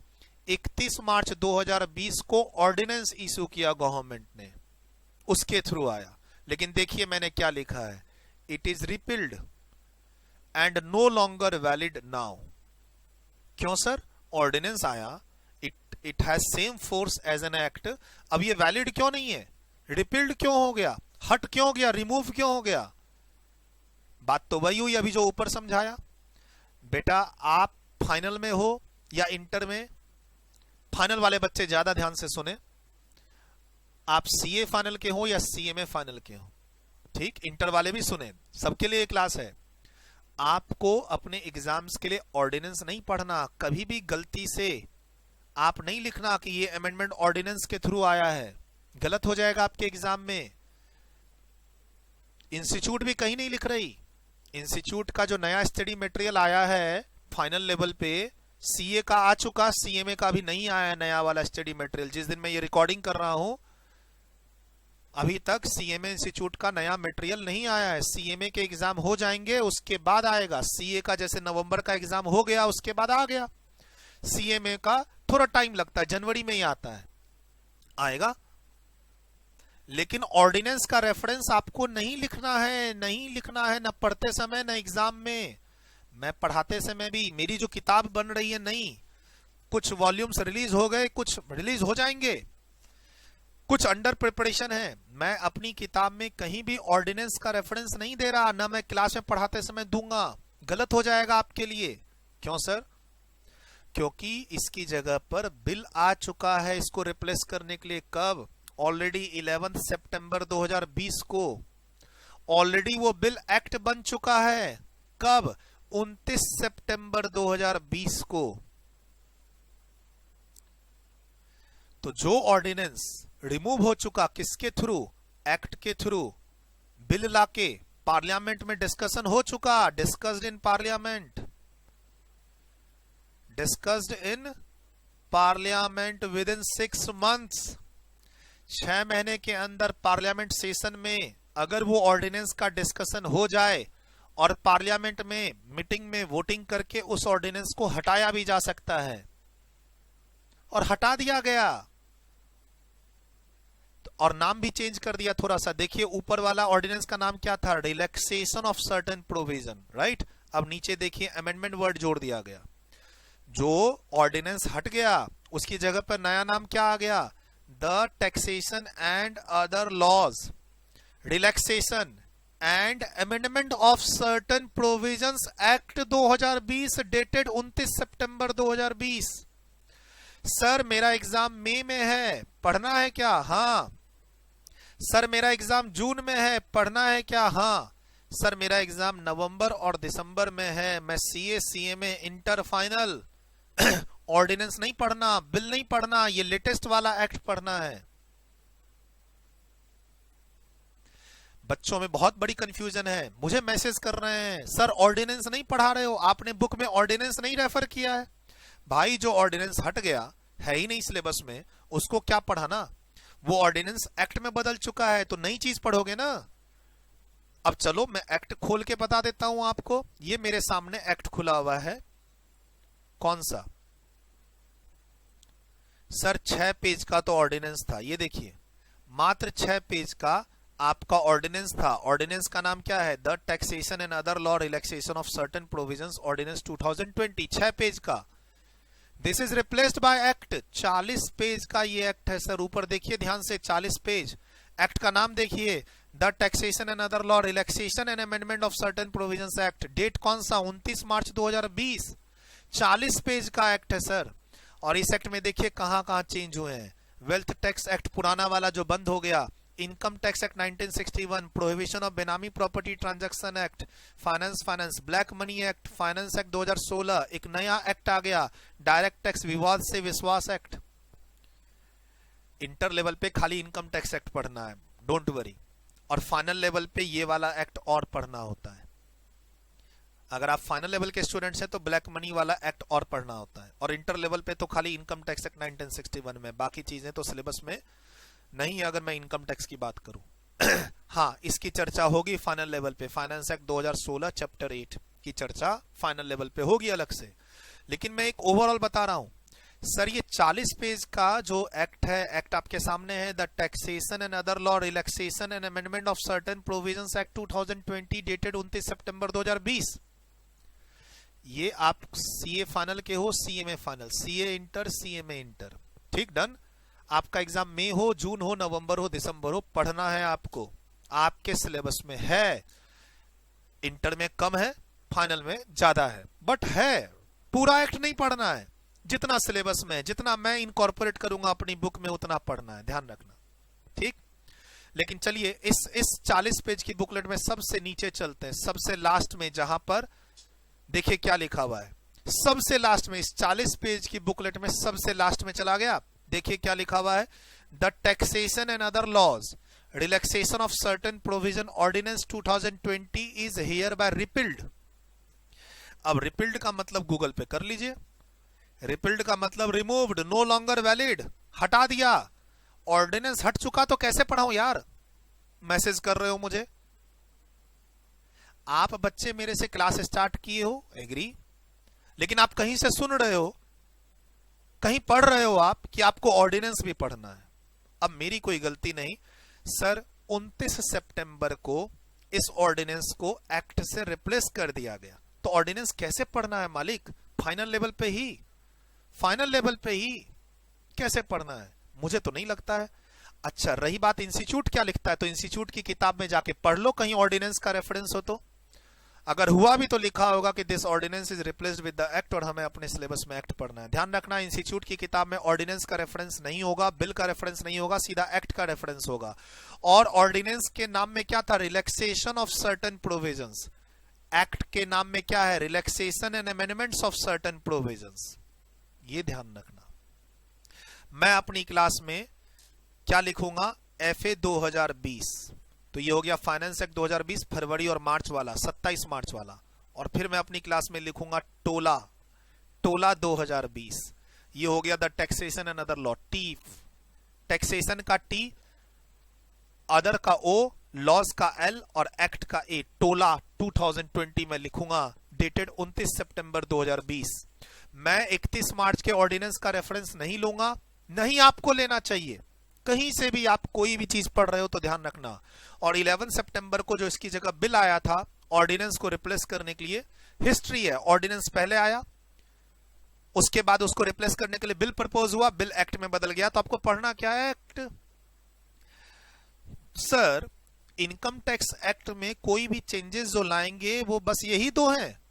31 मार्च 2020 को ऑर्डिनेंस इशू किया गवर्नमेंट ने, उसके थ्रू आया। लेकिन देखिए मैंने क्या लिखा है, it is repealed and no longer valid now. क्यों सर? ऑर्डिनेंस आया, it has same force as an act, अब ये वैलिड क्यों नहीं है? रिपील्ड क्यों हो गया? हट क्यों हो गया? रिमूव क्यों हो गया? बात तो वही हुई अभी जो ऊपर समझाया। बेटा आप फाइनल में हो या इंटर में, फाइनल वाले बच्चे ज्यादा ध्यान से सुने, आप सीए फाइनल के हो या सीएमए फाइनल के हो, ठीक? इंटर वाले भी सुने, सबके लिए क्लास है। आपको अपने एग्जाम्स के लिए ऑर्डिनेंस नहीं पढ़ना, कभी भी गलती से आप नहीं लिखना कि ये अमेंडमेंट ऑर्डिनेंस के थ्रू आया है, गलत हो जाएगा आपके एग्जाम में। इंस्टीट्यूट भी कहीं नहीं लिख रही, इंस्टीट्यूट का जो नया स्टडी मटेरियल आया है फाइनल लेवल पे, सीए का आ चुका, सीएमए का भी नहीं आया नया वाला स्टडी मटेरियल। जिस दिन मैं ये रिकॉर्डिंग कर रहा हूं अभी तक सीएमए इंस्टीट्यूट का नया मटेरियल नहीं आया है। सीएमए के एग्जाम हो जाएंगे उसके बाद आएगा। सीए का जैसे नवंबर का एग्जाम हो गया उसके बाद आ गया, सीएमए का थोड़ा टाइम लगता है, जनवरी में ही आता है, आएगा। लेकिन ऑर्डिनेंस का रेफरेंस आपको नहीं लिखना है, नहीं लिखना है, न पढ़ते समय न एग्जाम में। मैं पढ़ाते समय भी, मेरी जो किताब बन रही है नहीं, कुछ वॉल्यूम्स रिलीज हो गए, कुछ रिलीज हो जाएंगे, कुछ अंडर प्रिपरेशन है। मैं अपनी किताब में कहीं भी ऑर्डिनेंस का रेफरेंस नहीं दे रहा, ना मैं क्लास में पढ़ाते समय दूंगा, गलत हो जाएगा आपके लिए। क्यों सर? क्योंकि इसकी जगह पर बिल आ चुका है इसको रिप्लेस करने के लिए। कब? ऑलरेडी 11 सितंबर 2020 को ऑलरेडी वो बिल एक्ट बन चुका है। कब? 29 सितंबर 2020 को। तो जो ऑर्डिनेंस रिमूव हो चुका, किसके थ्रू? एक्ट के थ्रू। बिल लाके पार्लियामेंट में डिस्कशन हो चुका, discussed in parliament, discussed in parliament with in 6 months. 6 महीने के अंदर पार्लियामेंट सेशन में अगर वो ऑर्डिनेंस का डिस्कशन हो जाए और पार्लियामेंट में मीटिंग में वोटिंग करके उस ऑर्डिनेंस को हटाया भी जा सकता है, और हटा दिया गया। और नाम भी चेंज कर दिया थोड़ा सा। देखिए ऊपर वाला ऑर्डिनेंस का नाम क्या था? Relaxation of certain provision, right? अब नीचे देखिए अमेंडमेंट वर्ड जोड़ दिया गया। जो ऑर्डिनेंस हट गया उसकी जगह पर नया नाम क्या आ गया? The taxation and other laws relaxation and amendment of certain provisions act 2020 dated 29 सितंबर 2020। सर मेरा एग्जाम मई में है, पढ़ना है क्या? हाँ। सर मेरा एग्जाम जून में है, पढ़ना है क्या? हाँ। सर मेरा एग्जाम नवंबर और दिसंबर में है, मैं CA CMA inter final ordinance नहीं पढ़ना, बिल नहीं पढ़ना, ये लेटेस्ट वाला एक्ट पढ़ना है। बच्चों में बहुत बड़ी कंफ्यूजन है, मुझे मैसेज कर रहे हैं सर ऑर्डिनेंस नहीं पढ़ा रहे हो, आपने बुक में ऑर्डिनेंस नहीं रेफर किया है। भाई जो ऑर्डिनेंस हट गया है ही नहीं सिलेबस में, उसको क्या पढ़ाना? वो ऑर्डिनेंस एक्ट में बदल चुका है तो नई चीज पढ़ोगे ना। अब चलो मैं एक्ट खोल के बता देता हूं आपको। ये मेरे सामने एक्ट खुला हुआ है। कौन सा? सर 6 पेज का तो ऑर्डिनेंस था, ये देखिए मात्र 6 पेज का आपका ऑर्डिनेंस था। ऑर्डिनेंस का नाम क्या है? The taxation and other law relaxation of certain provisions ordinance 2020, 6 page का। This is replaced by act, 40 page का ये एक्ट है सर। ऊपर देखिए ध्यान से, 40 पेज। एक्ट का नाम देखिए, the taxation and other law relaxation and amendment of certain provisions act. Date कौन सा? 29 मार्च 2020। 40 पेज का एक्ट है सर। और इस एक्ट में देखिए कहां कहां चेंज हुए हैं। वेल्थ टैक्स एक्ट पुराना वाला जो बंद हो गया, income tax act 1961, prohibition of benami property transaction act, finance black money act, finance act 2016, एक नया एक्ट आ गया, डायरेक्ट टैक्स विवाद से विश्वास एक्ट। इंटर लेवल पे खाली इनकम टैक्स एक्ट पढ़ना है, डोंट वरी। और फाइनल लेवल पे ये वाला एक्ट और पढ़ना होता है। अगर आप फाइनल लेवल के स्टूडेंट्स हैं तो ब्लैक मनी वाला एक्ट और पढ़ना होता है। और इंटर लेवल पे तो खाली इनकम टैक्स एक्ट 1961 में, बाकी चीजें तो सिलेबस में नहीं है अगर मैं इनकम टैक्स की बात करूं। हाँ, इसकी चर्चा होगी फाइनल लेवल पे। फाइनेंस एक्ट 2016 चैप्टर 8 की चर्चा फाइनल लेवल पे होगी अलग से। लेकिन मैं एक ओवरऑल बता रहा हूं सर। ये 40 पेज का जो एक्ट है, एक्ट आपके सामने है, the taxation and other law relaxation and amendment of certain provisions act 2020 dated 29 सितंबर 2020। ये आप सीए फाइनल के हो, CMA final, CA inter, CMA inter, ठीक, डन। आपका एग्जाम मई हो, जून हो, नवंबर हो, दिसंबर हो, पढ़ना है आपको, आपके सिलेबस में है। इंटर में कम है, फाइनल में ज्यादा है, बट है। पूरा एक्ट नहीं पढ़ना है, जितना सिलेबस में, जितना मैं इनकॉर्पोरेट करूंगा अपनी बुक में उतना पढ़ना है, ध्यान रखना, ठीक। लेकिन चलिए इस 40 पेज की बुकलेट में सबसे नीचे चलते हैं, सबसे लास्ट में, जहां पर देखिए क्या लिखा हुआ है। सबसे लास्ट में, इस 40 पेज की बुकलेट में सबसे लास्ट में चला गया, देखिए क्या लिखा हुआ है। The taxation and other laws relaxation of certain provision ordinance 2020 is hereby repealed. अब रिपील्ड का मतलब गूगल पे कर लीजिए। रिपील्ड का मतलब रिमूव्ड, नो लॉन्गर वैलिड, हटा दिया। ऑर्डिनेंस हट चुका तो कैसे पढ़ाऊं यार? मैसेज कर रहे हो मुझे। आप बच्चे मेरे से क्लास स्टार्ट किए हो, एग्री, लेकिन आप कहीं से सुन रहे हो, कहीं पढ़ रहे हो आप कि आपको ऑर्डिनेंस भी पढ़ना है। अब मेरी कोई गलती नहीं सर, 29 सितंबर को इस ऑर्डिनेंस को एक्ट से रिप्लेस कर दिया गया, तो ऑर्डिनेंस कैसे पढ़ना है मालिक? फाइनल लेवल पे ही, फाइनल लेवल पे ही कैसे पढ़ना है? मुझे तो नहीं लगता है। अच्छा, रही बात इंस्टीट्यूट क्या लिखता है, तो इंस्टीट्यूट की किताब में जाके पढ़ लो, कहीं ऑर्डिनेंस का रेफरेंस हो तो। अगर हुआ भी तो लिखा होगा कि this ordinance is replaced with the act, और हमें अपने सिलेबस में एक्ट पढ़ना है। ध्यान रखना, इंस्टीट्यूट की किताब में ऑर्डिनेंस का रेफरेंस नहीं होगा, बिल का रेफरेंस नहीं होगा, सीधा एक्ट का रेफरेंस होगा। और ऑर्डिनेंस के नाम में क्या था? Relaxation of certain provisions. Act के नाम में क्या है? Relaxation and amendments of certain provisions. ये ध्यान रखना। मैं अपनी क्लास में क्या लिखूंगा? एफए 2020, तो ये हो गया फाइनेंस एक्ट 2020 फरवरी और मार्च वाला, 27 मार्च वाला। और फिर मैं अपनी क्लास में लिखूंगा टोला 2020, ये हो गया the taxation and other law. T, taxation का टी, अदर का ओ, लॉज का एल और एक्ट का ए। टोला 2020 में लिखूंगा, डेटेड 29 सितंबर 2020। मैं 31 मार्च के ऑर्डिनेंस का रेफरेंस नहीं लूंगा, नहीं आपको लेना चाहिए। कहीं से भी आप कोई भी चीज पढ़ रहे हो तो ध्यान रखना। और 11 सितंबर को जो इसकी जगह बिल आया था ऑर्डिनेंस को रिप्लेस करने के लिए, हिस्ट्री है, ऑर्डिनेंस पहले आया, उसके बाद उसको रिप्लेस करने के लिए बिल प्रपोज हुआ, बिल एक्ट में बदल गया। तो आपको पढ़ना क्या है? Act. Sir income tax act में कोई भी चेंजेस जो लाएंगे वो बस यही तो है,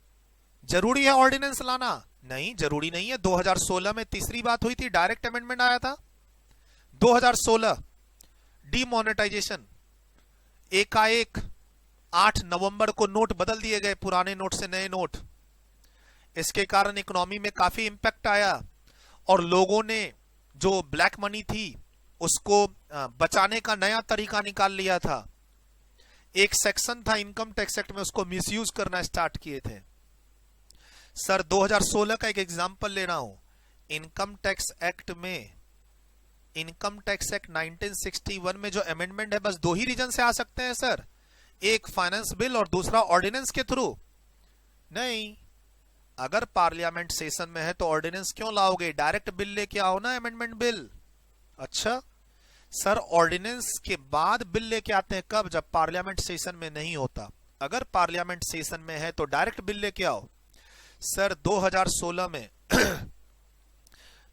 जरूरी है ऑर्डिनेंस लाना? नहीं, जरूरी नहीं है। 2016 में तीसरी बात हुई थी, डायरेक्ट अमेंडमेंट आया था 2016, डीमोनेटाइजेशन। एकाएक 8 नवंबर को नोट बदल दिए गए, पुराने नोट से नए नोट। इसके कारण इकोनॉमी में काफी इंपैक्ट आया और लोगों ने जो ब्लैक मनी थी उसको बचाने का नया तरीका निकाल लिया था। एक सेक्शन था इनकम टैक्स एक्ट में, उसको मिसयूज करना स्टार्ट किए थे। सर 2016 का एक एग्जांपल ले रहा हूं। इनकम टैक्स एक्ट में, इनकम टैक्स एक्ट 1961 में जो अमेंडमेंट है, बस दो ही रीजन से आ सकते हैं सर, एक फाइनेंस बिल और दूसरा ऑर्डिनेंस के थ्रू। नहीं, अगर पार्लियामेंट सेशन में है तो ऑर्डिनेंस क्यों लाओगे? डायरेक्ट बिल लेके आओ ना, अमेंडमेंट बिल। अच्छा सर, ऑर्डिनेंस के बाद बिल लेके आते हैं कब? जब पार्लियामेंट सेशन में नहीं होता। अगर पार्लियामेंट सेशन में है तो डायरेक्ट बिल लेके आओ। सर 2016 में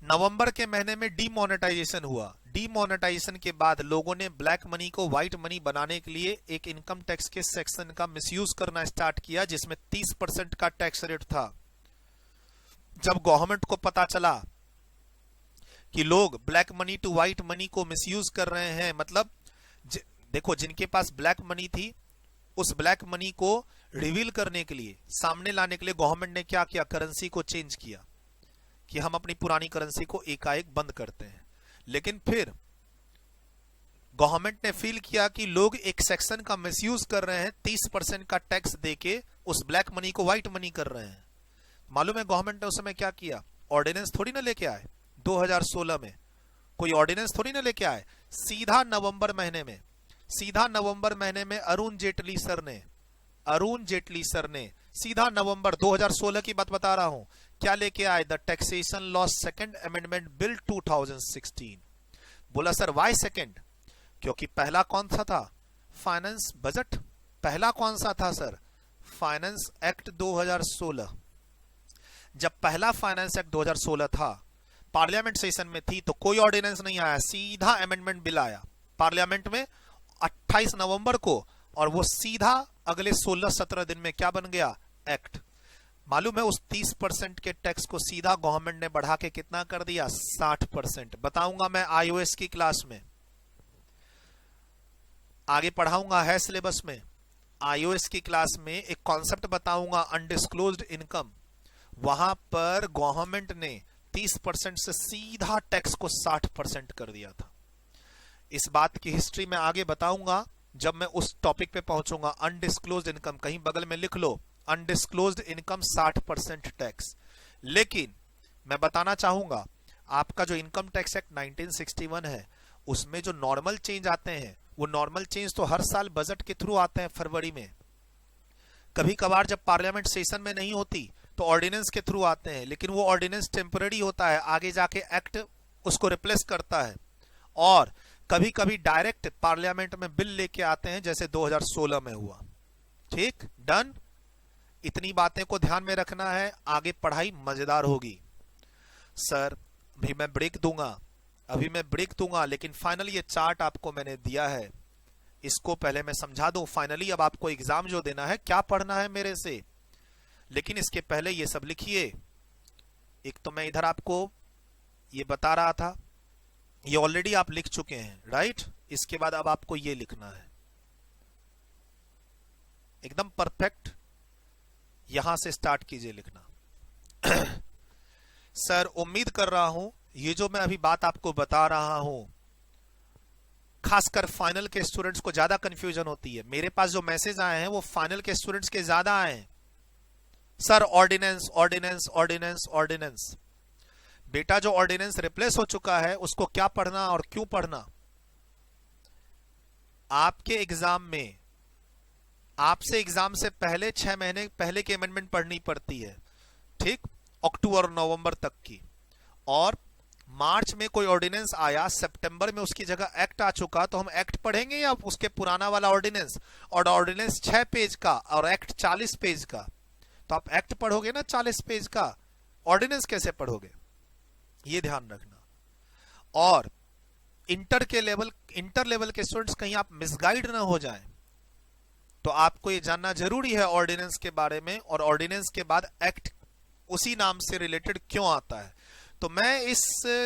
नवंबर के महीने में डीमोनेटाइजेशन हुआ। डीमोनेटाइजेशन के बाद लोगों ने ब्लैक मनी को व्हाइट मनी बनाने के लिए एक इनकम टैक्स के सेक्शन का मिसयूज करना स्टार्ट किया, जिसमें 30% का टैक्स रेट था। जब गवर्नमेंट को पता चला कि लोग black money to white money को मिसयूज कर रहे हैं, मतलब देखो, जिनके पास ब्लैक मनी थी उस ब्लैक मनी को रिवील करने के लिए, सामने लाने के लिए गवर्नमेंट ने क्या किया? करेंसी को चेंज किया कि हम अपनी पुरानी करेंसी को एकाएक बंद करते हैं। लेकिन फिर गवर्नमेंट ने फील किया कि लोग एक सेक्शन का मिसयूज कर रहे हैं, 30% का टैक्स देके उस ब्लैक मनी को व्हाइट मनी कर रहे हैं। मालूम है गवर्नमेंट ने उस समय क्या किया? ऑर्डिनेंस थोड़ी ना लेके आए। 2016 में कोई ऑर्डिनेंस थोड़ी ना लेके आए, सीधा नवंबर महीने में, सीधा नवंबर महीने में अरुण जेटली सर ने सीधा नवंबर 2016 की बात बता रहा हूं, क्या लेके आए? The taxation law second amendment bill 2016। बोला सर वाई सेकंड? क्योंकि पहला कौन सा था? Finance budget. पहला कौन सा था सर? Finance act 2016। जब पहला फाइनेंस एक्ट 2016 था, पार्लियामेंट सेशन में थी, तो कोई ऑर्डिनेंस नहीं आया, सीधा अमेंडमेंट बिल आया पार्लियामेंट में 28 नवंबर को, और वो सीधा अगले 16-17 दिन में क्या बन गया? एक्ट। मालूम है उस 30% के टैक्स को सीधा गवर्नमेंट ने बढ़ा के कितना कर दिया? 60%। बताऊंगा मैं आईओएस की क्लास में, आगे पढ़ाऊंगा, है सिलेबस में। आईओएस की क्लास में एक कॉन्सेप्ट बताऊंगा, अनडिस्क्लोज्ड इनकम। वहां पर गवर्नमेंट ने 30% से सीधा टैक्स को 60% कर दिया था। इस बात की हिस्ट्री में आगे बताऊंगा जब मैं उस टॉपिक पे पहुंचूंगा। अनडिस्क्लोज्ड इनकम कहीं बगल में लिख लो, अनडिस्क्लोज्ड इनकम 60% टैक्स। लेकिन मैं बताना चाहूंगा, आपका जो इनकम टैक्स एक्ट 1961 है, उसमें जो नॉर्मल चेंज आते हैं, वो नॉर्मल चेंज तो हर साल बजट के थ्रू आते हैं फरवरी में। कभी कभार जब पार्लियामेंट सेशन में नहीं होती तो ऑर्डिनेंस के थ्रू आते हैं, लेकिन वो ऑर्डिनेंस टेम्पररी होता है, आगे जाके एक्ट उसको रिप्लेस करता है। और कभी कभी डायरेक्ट पार्लियामेंट में बिल लेके आते हैं, जैसे 2016 में हुआ। ठीक, डन। इतनी बातें को ध्यान में रखना है, आगे पढ़ाई मजेदार होगी। सर अभी मैं ब्रेक दूंगा, लेकिन फाइनली ये चार्ट आपको मैंने दिया है, इसको पहले मैं समझा दूं। फाइनली अब आपको एग्जाम जो देना है, क्या पढ़ना है मेरे से, लेकिन इसके पहले ये सब लिखिए। एक तो मैं इधर आपको ये बता रहा था, ये ऑलरेडी आप लिख चुके हैं, राइट? इसके बाद अब आपको ये लिखना है, एकदम परफेक्ट। यहां से स्टार्ट कीजिए लिखना। सर उम्मीद कर रहा हूं ये जो मैं अभी बात आपको बता रहा हूं, खासकर फाइनल के स्टूडेंट्स को ज्यादा कंफ्यूजन होती है। मेरे पास जो मैसेज आए हैं वो फाइनल के स्टूडेंट्स के ज्यादा आए हैं। Sir ordinance ordinance ordinance ordinance. बेटा जो ऑर्डिनेंस रिप्लेस हो चुका है उसको क्या पढ़ना और क्यों पढ़ना? आपके एग्जाम में, आपसे एग्जाम से पहले 6 महीने पहले की अमेंडमेंट पढ़नी पड़ती है, ठीक, अक्टूबर और नवंबर तक की। और मार्च में कोई ऑर्डिनेंस आया, सितंबर में उसकी जगह एक्ट आ चुका, तो हम एक्ट पढ़ेंगे या उसके पुराना वाला ऑर्डिनेंस? और ऑर्डिनेंस 6 पेज का और एक्ट 40 पेज का, तो आप एक्ट पढ़ोगे ना 40 पेज का, ऑर्डिनेंस कैसे पढ़ोगे, ये ध्यान रखना। और इंटर लेवल के स्टूडेंट्स कहीं आप मिसगाइड ना हो जाएं, तो आपको ये जानना जरूरी है ऑर्डिनेंस के बारे में, और ऑर्डिनेंस के बाद एक्ट उसी नाम से रिलेटेड क्यों आता है। तो मैं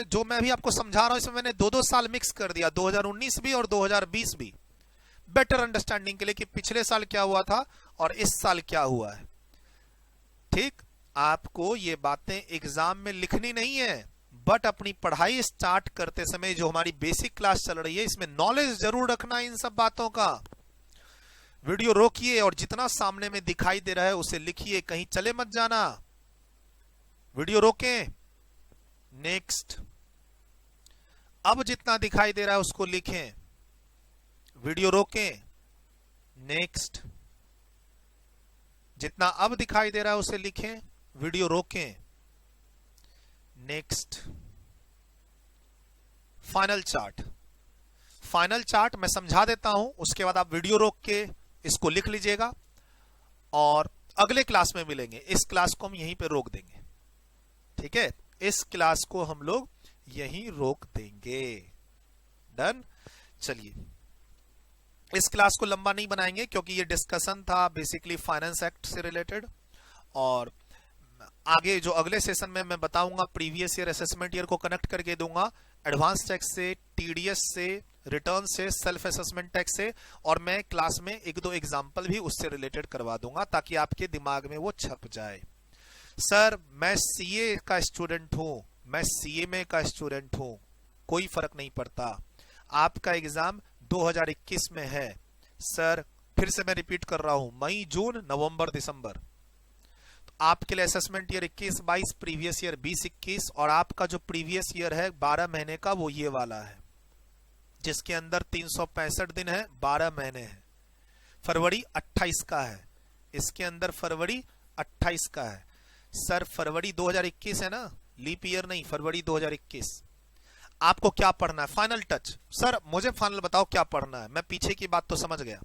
जो मैं भी आपको समझा रहा हूं इसमें मैंने 2-2 साल मिक्स कर दिया, 2019 भी और 2020 भी, बेटर अंडरस्टैंडिंग के लिए कि पिछले साल क्या हुआ था और इस साल क्या हुआ है। ठीक, आपको ये बातें एग्जाम में लिखनी नहीं है, बट अपनी पढ़ाई स्टार्ट करते समय जो हमारी बेसिक क्लास चल रही है इसमें नॉलेज जरूर रखना इन सब बातों का। वीडियो रोकिए और जितना सामने में दिखाई दे रहा है उसे लिखिए, कहीं चले मत जाना। वीडियो रोकें, नेक्स्ट। अब जितना दिखाई दे रहा है उसको लिखें, वीडियो रोकें, नेक्स्ट। जितना अब दिखाई दे रहा है उसे लिखें, वीडियो रोकें, नेक्स्ट। फाइनल चार्ट मैं समझा देता हूं, उसके बाद आप वीडियो रोक के इसको लिख लीजिएगा और अगले क्लास में मिलेंगे। इस क्लास को हम यहीं पे रोक देंगे, ठीक है, इस क्लास को हम लोग यहीं रोक देंगे। डन। चलिए, इस क्लास को लंबा नहीं बनाएंगे क्योंकि ये डिस्कशन था बेसिकली फाइनेंस एक्ट से रिलेटेड, और आगे जो अगले सेशन में मैं बताऊंगा प्रीवियस ईयर असेसमेंट ईयर को कनेक्ट करके दूंगा एडवांस टैक्स से, टीडीएस से, रिटर्न से, सेल्फ असेसमेंट टैक्स से, और मैं क्लास में 1-2 एग्जाम्पल भी उससे रिलेटेड करवा दूंगा ताकि आपके दिमाग में वो छप जाए। सर मैं सीए का स्टूडेंट हूं, मैं सीएमए का स्टूडेंट हूं, कोई फर्क नहीं पड़ता, आपका एग्जाम 2021 में है। सर फिर से मैं रिपीट कर रहा हूं, मई, जून, नवंबर, दिसंबर। तो आपके लिए असेसमेंट ईयर 21-22, प्रीवियस ईयर 20-21, और आपका जो प्रीवियस ईयर है 12 महीने का वो ये वाला है जिसके अंदर 365 दिन है, 12 महीने हैं। फरवरी 28 का है, इसके अंदर फरवरी 28 का है। सर फरवरी 2021 है ना, लीप ईयर नहीं, फरवरी 2021। आपको क्या पढ़ना है? Final touch. सर मुझे फाइनल बताओ क्या पढ़ना है, मैं पीछे की बात तो समझ गया।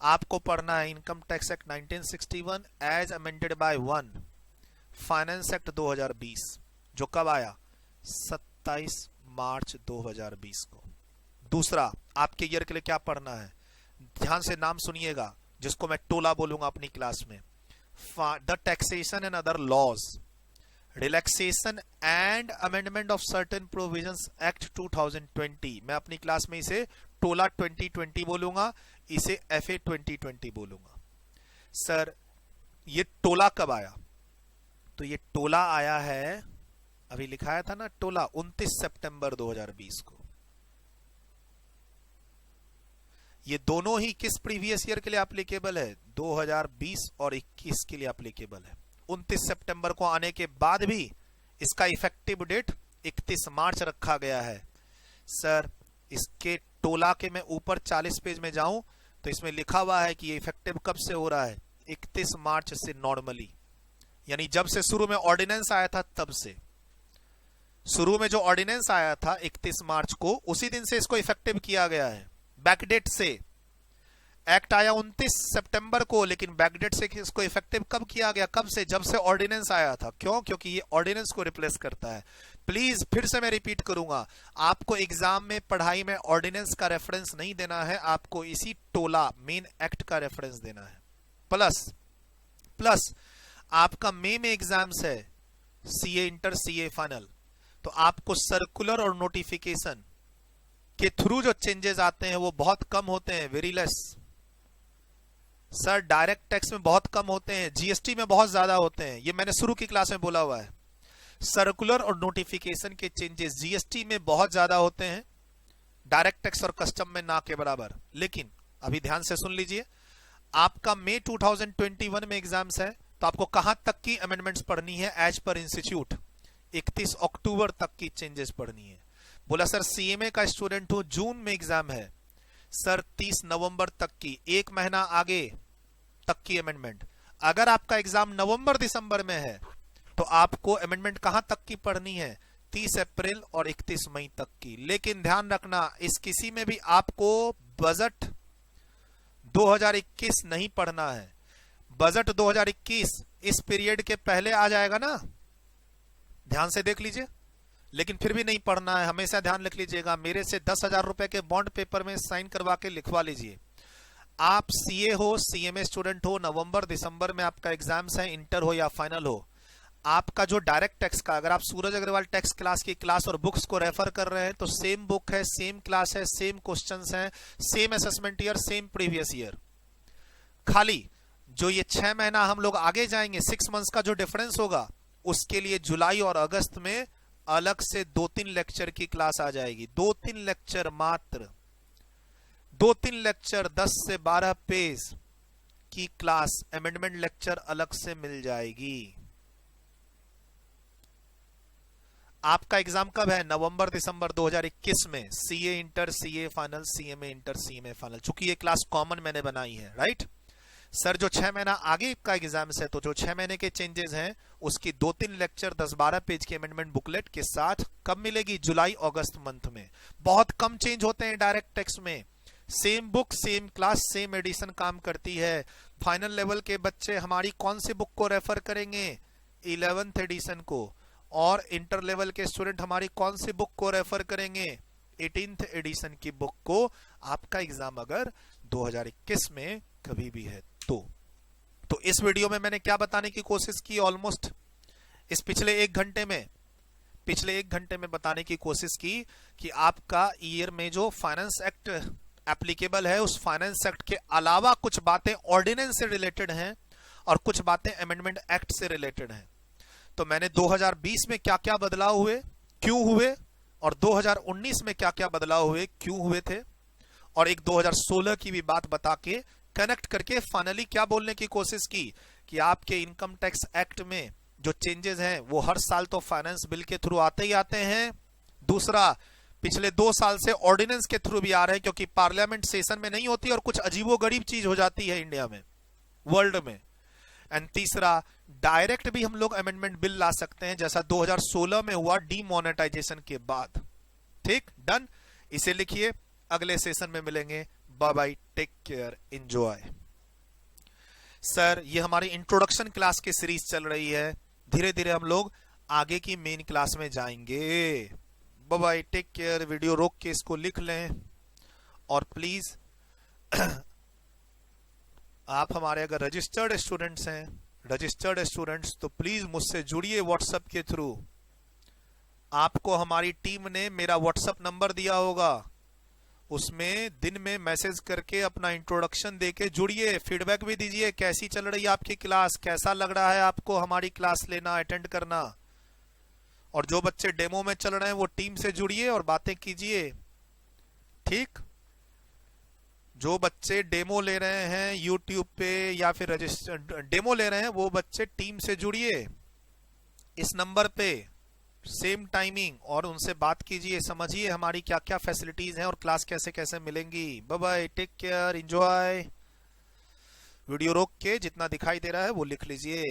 आपको पढ़ना है income tax act 1961 as amended by 1, finance act 2020 जो कब आया, 27 मार्च 2020 को। दूसरा, आपके ईयर के लिए क्या पढ़ना है, ध्यान से नाम सुनिएगा जिसको मैं टोला बोलूंगा अपनी क्लास में, the taxation and other laws, relaxation and amendment of certain provisions act 2020। मैं अपनी क्लास में इसे टोला 2020 बोलूंगा, इसे एफए 2020 बोलूंगा। सर ये टोला कब आया, तो ये टोला आया है, अभी लिखाया था ना टोला, 29 सितंबर 2020 को। ये दोनों ही किस प्रीवियस ईयर के लिए एप्लीकेबल है, 2020 और 21 के लिए एप्लीकेबल है। 29 सितंबर को आने के बाद भी इसका इफेक्टिव डेट 31 मार्च रखा गया है। सर इसके टोला के मैं ऊपर 40 पेज में जाऊं तो इसमें लिखा हुआ है कि ये इफेक्टिव कब से हो रहा है, 31 मार्च से नॉर्मली, यानी जब से शुरू में ऑर्डिनेंस आया था तब से। शुरू में जो ऑर्डिनेंस आया था 31 मार्च को, उसी दिन से इसको इफेक्टिव किया गया है, बैकडेट से। एक्ट आया 29 सितंबर को, लेकिन बैकडेट से इसको इफेक्टिव कब किया गया, कब से, जब से ऑर्डिनेंस आया था। क्यों? क्योंकि ये ऑर्डिनेंस को रिप्लेस करता है। प्लीज फिर से मैं रिपीट करूंगा, आपको एग्जाम में पढ़ाई में ऑर्डिनेंस का रेफरेंस नहीं देना है, आपको इसी टोला मेन एक्ट का रेफरेंस देना है। प्लस आपका मई में एग्जाम्स है, सीए इंटर, सीए फाइनल, तो आपको सर्कुलर और नोटिफिकेशन के थ्रू जो चेंजेस आते हैं वो बहुत कम होते हैं, very less. Sir direct tax में बहुत कम होते हैं, जीएसटी में बहुत ज्यादा होते हैं, ये मैंने शुरू की क्लास में बोला हुआ है। सर्कुलर और नोटिफिकेशन के चेंजेस जीएसटी में बहुत ज्यादा होते हैं, डायरेक्ट टैक्स और कस्टम में ना के बराबर। लेकिन अभी ध्यान से सुन लीजिए, आपका मई 2021 में एग्जाम्स है, तो आपको कहां तक की अमेंडमेंट्स पढ़नी है एज पर इंस्टीट्यूट, 31 अक्टूबर तक की चेंजेस पढ़नी है। बोला सर सीएमए का स्टूडेंट हूं, जून में एग्जाम है, सर 30 नवंबर तक की, एक महीना आगे तक की अमेंडमेंट। अगर आपका एग्जाम नवंबर दिसंबर में है तो आपको अमेंडमेंट कहां तक की पढ़नी है, 30 अप्रैल और 31 मई तक की। लेकिन ध्यान रखना, इस किसी में भी आपको बजट 2021 नहीं पढ़ना है। बजट 2021 इस पीरियड के पहले आ जाएगा ना, ध्यान से देख लीजिए, लेकिन फिर भी नहीं पढ़ना है, हमेशा ध्यान रख लीजिएगा। मेरे से 10,000 रुपए के बॉन्ड पेपर में साइन करवा के लिखवा लीजिए। आप सीए हो, सीएमए स्टूडेंट हो, नवंबर दिसंबर में आपका एग्जाम्स है, इंटर हो या फाइनल हो, आपका जो डायरेक्ट टैक्स का, अगर आप सूरज अग्रवाल टैक्स क्लास की क्लास और बुक्स को रेफर कर रहे हैं तो सेम बुक है, सेम क्लास है, सेम क्वेश्चंस हैं, same assessment year, same previous year. खाली जो ये 6 महीना हम लोग आगे जाएंगे, 6 मंथ्स का जो डिफरेंस होगा, उसके लिए जुलाई और अगस्त में अलग से 2-3 लेक्चर की क्लास आ जाएगी। 2-3 लेक्चर मात्र, 2-3 लेक्चर 10 से 12 पेज की क्लास, अमेंडमेंट लेक्चर अलग से मिल जाएगी। आपका एग्जाम कब है? नवंबर दिसंबर 2021 में। CA inter, CA final, CMA inter, CMA final. चूंकि ये क्लास कॉमन मैंने बनाई है, राइट सर। जो 6 महीना आगे का एग्जाम है, तो जो 6 महीने के चेंजेस हैं उसकी 2-3 लेक्चर 10-12 पेज की अमेंडमेंट बुकलेट के साथ कब मिलेगी? जुलाई अगस्त मंथ में। बहुत कम चेंज होते हैं डायरेक्ट टेक्स्ट में। Same book, same class, same edition काम करती है। फाइनल लेवल के बच्चे हमारी कौन सी बुक को रेफर करेंगे? 11th एडिशन को। और इंटर लेवल के स्टूडेंट हमारी कौन सी बुक को रेफर करेंगे? 18th एडिशन की बुक को। आपका एग्जाम अगर 2021 में कभी भी है तो इस वीडियो में मैंने क्या बताने की कोशिश की? ऑलमोस्ट इस पिछले एक घंटे में बताने की कोशिश की कि आपका ईयर में जो फाइनेंस एक्ट एप्लीकेबल है, उस फाइनेंस एक्ट के अलावा कुछ बातें ऑर्डिनेंस से रिलेटेड हैं और कुछ बातें अमेंडमेंट एक्ट से रिलेटेड हैं। तो मैंने 2020 में क्या क्या बदलाव हुए, क्यों हुए, और 2019 में क्या क्या बदलाव हुए, क्यों हुए थे, और एक 2016 की भी बात बता के कनेक्ट करके फाइनली क्या बोलने की कोशिश की कि आपके इनकम टैक्स एक्ट में जो चेंजेस हैं वो हर साल तो फाइनेंस बिल के थ्रू आते ही आते हैं। दूसरा, पिछले 2 साल से ऑर्डिनेंस के थ्रू भी आ रहे हैं, क्योंकि पार्लियामेंट सेशन में नहीं होती और कुछ अजीबोगरीब चीज हो जाती है इंडिया में, वर्ल्ड में। एंड तीसरा, डायरेक्ट भी हम लोग अमेंडमेंट बिल ला सकते हैं, जैसा 2016 में हुआ डीमोनेटाइजेशन के बाद। ठीक, डन। इसे लिखिए, अगले सेशन में मिलेंगे। Bye bye, take care, enjoy. Sir, ये हमारी इंट्रोडक्शन क्लास की सीरीज चल रही है, धीरे धीरे हम लोग आगे की मेन क्लास में जाएंगे। Bye bye, take care. Video रोक के इसको लिख लें, और प्लीज आप हमारे अगर रजिस्टर्ड स्टूडेंट्स तो प्लीज मुझसे जुड़िए व्हाट्सएप के थ्रू। आपको हमारी टीम ने मेरा व्हाट्सएप नंबर दिया होगा, उसमें दिन में मैसेज करके अपना इंट्रोडक्शन देके जुड़िए। फीडबैक भी दीजिए, कैसी चल रही है आपकी क्लास, कैसा लग रहा है आपको हमारी क्लास लेना, अटेंड करना। और जो बच्चे डेमो में चल रहे हैं वो टीम से जुड़िए और बातें कीजिए। ठीक, जो बच्चे डेमो ले रहे हैं यूट्यूब पे या फिर रजिस्टर डेमो ले रहे हैं, वो बच्चे टीम से जुड़िए इस नंबर पे, सेम टाइमिंग, और उनसे बात कीजिए, समझिए हमारी क्या क्या फैसिलिटीज हैं और क्लास कैसे कैसे मिलेंगी। Bye bye, take care, enjoy. Video रोक के जितना दिखाई दे रहा है वो लिख लीजिए।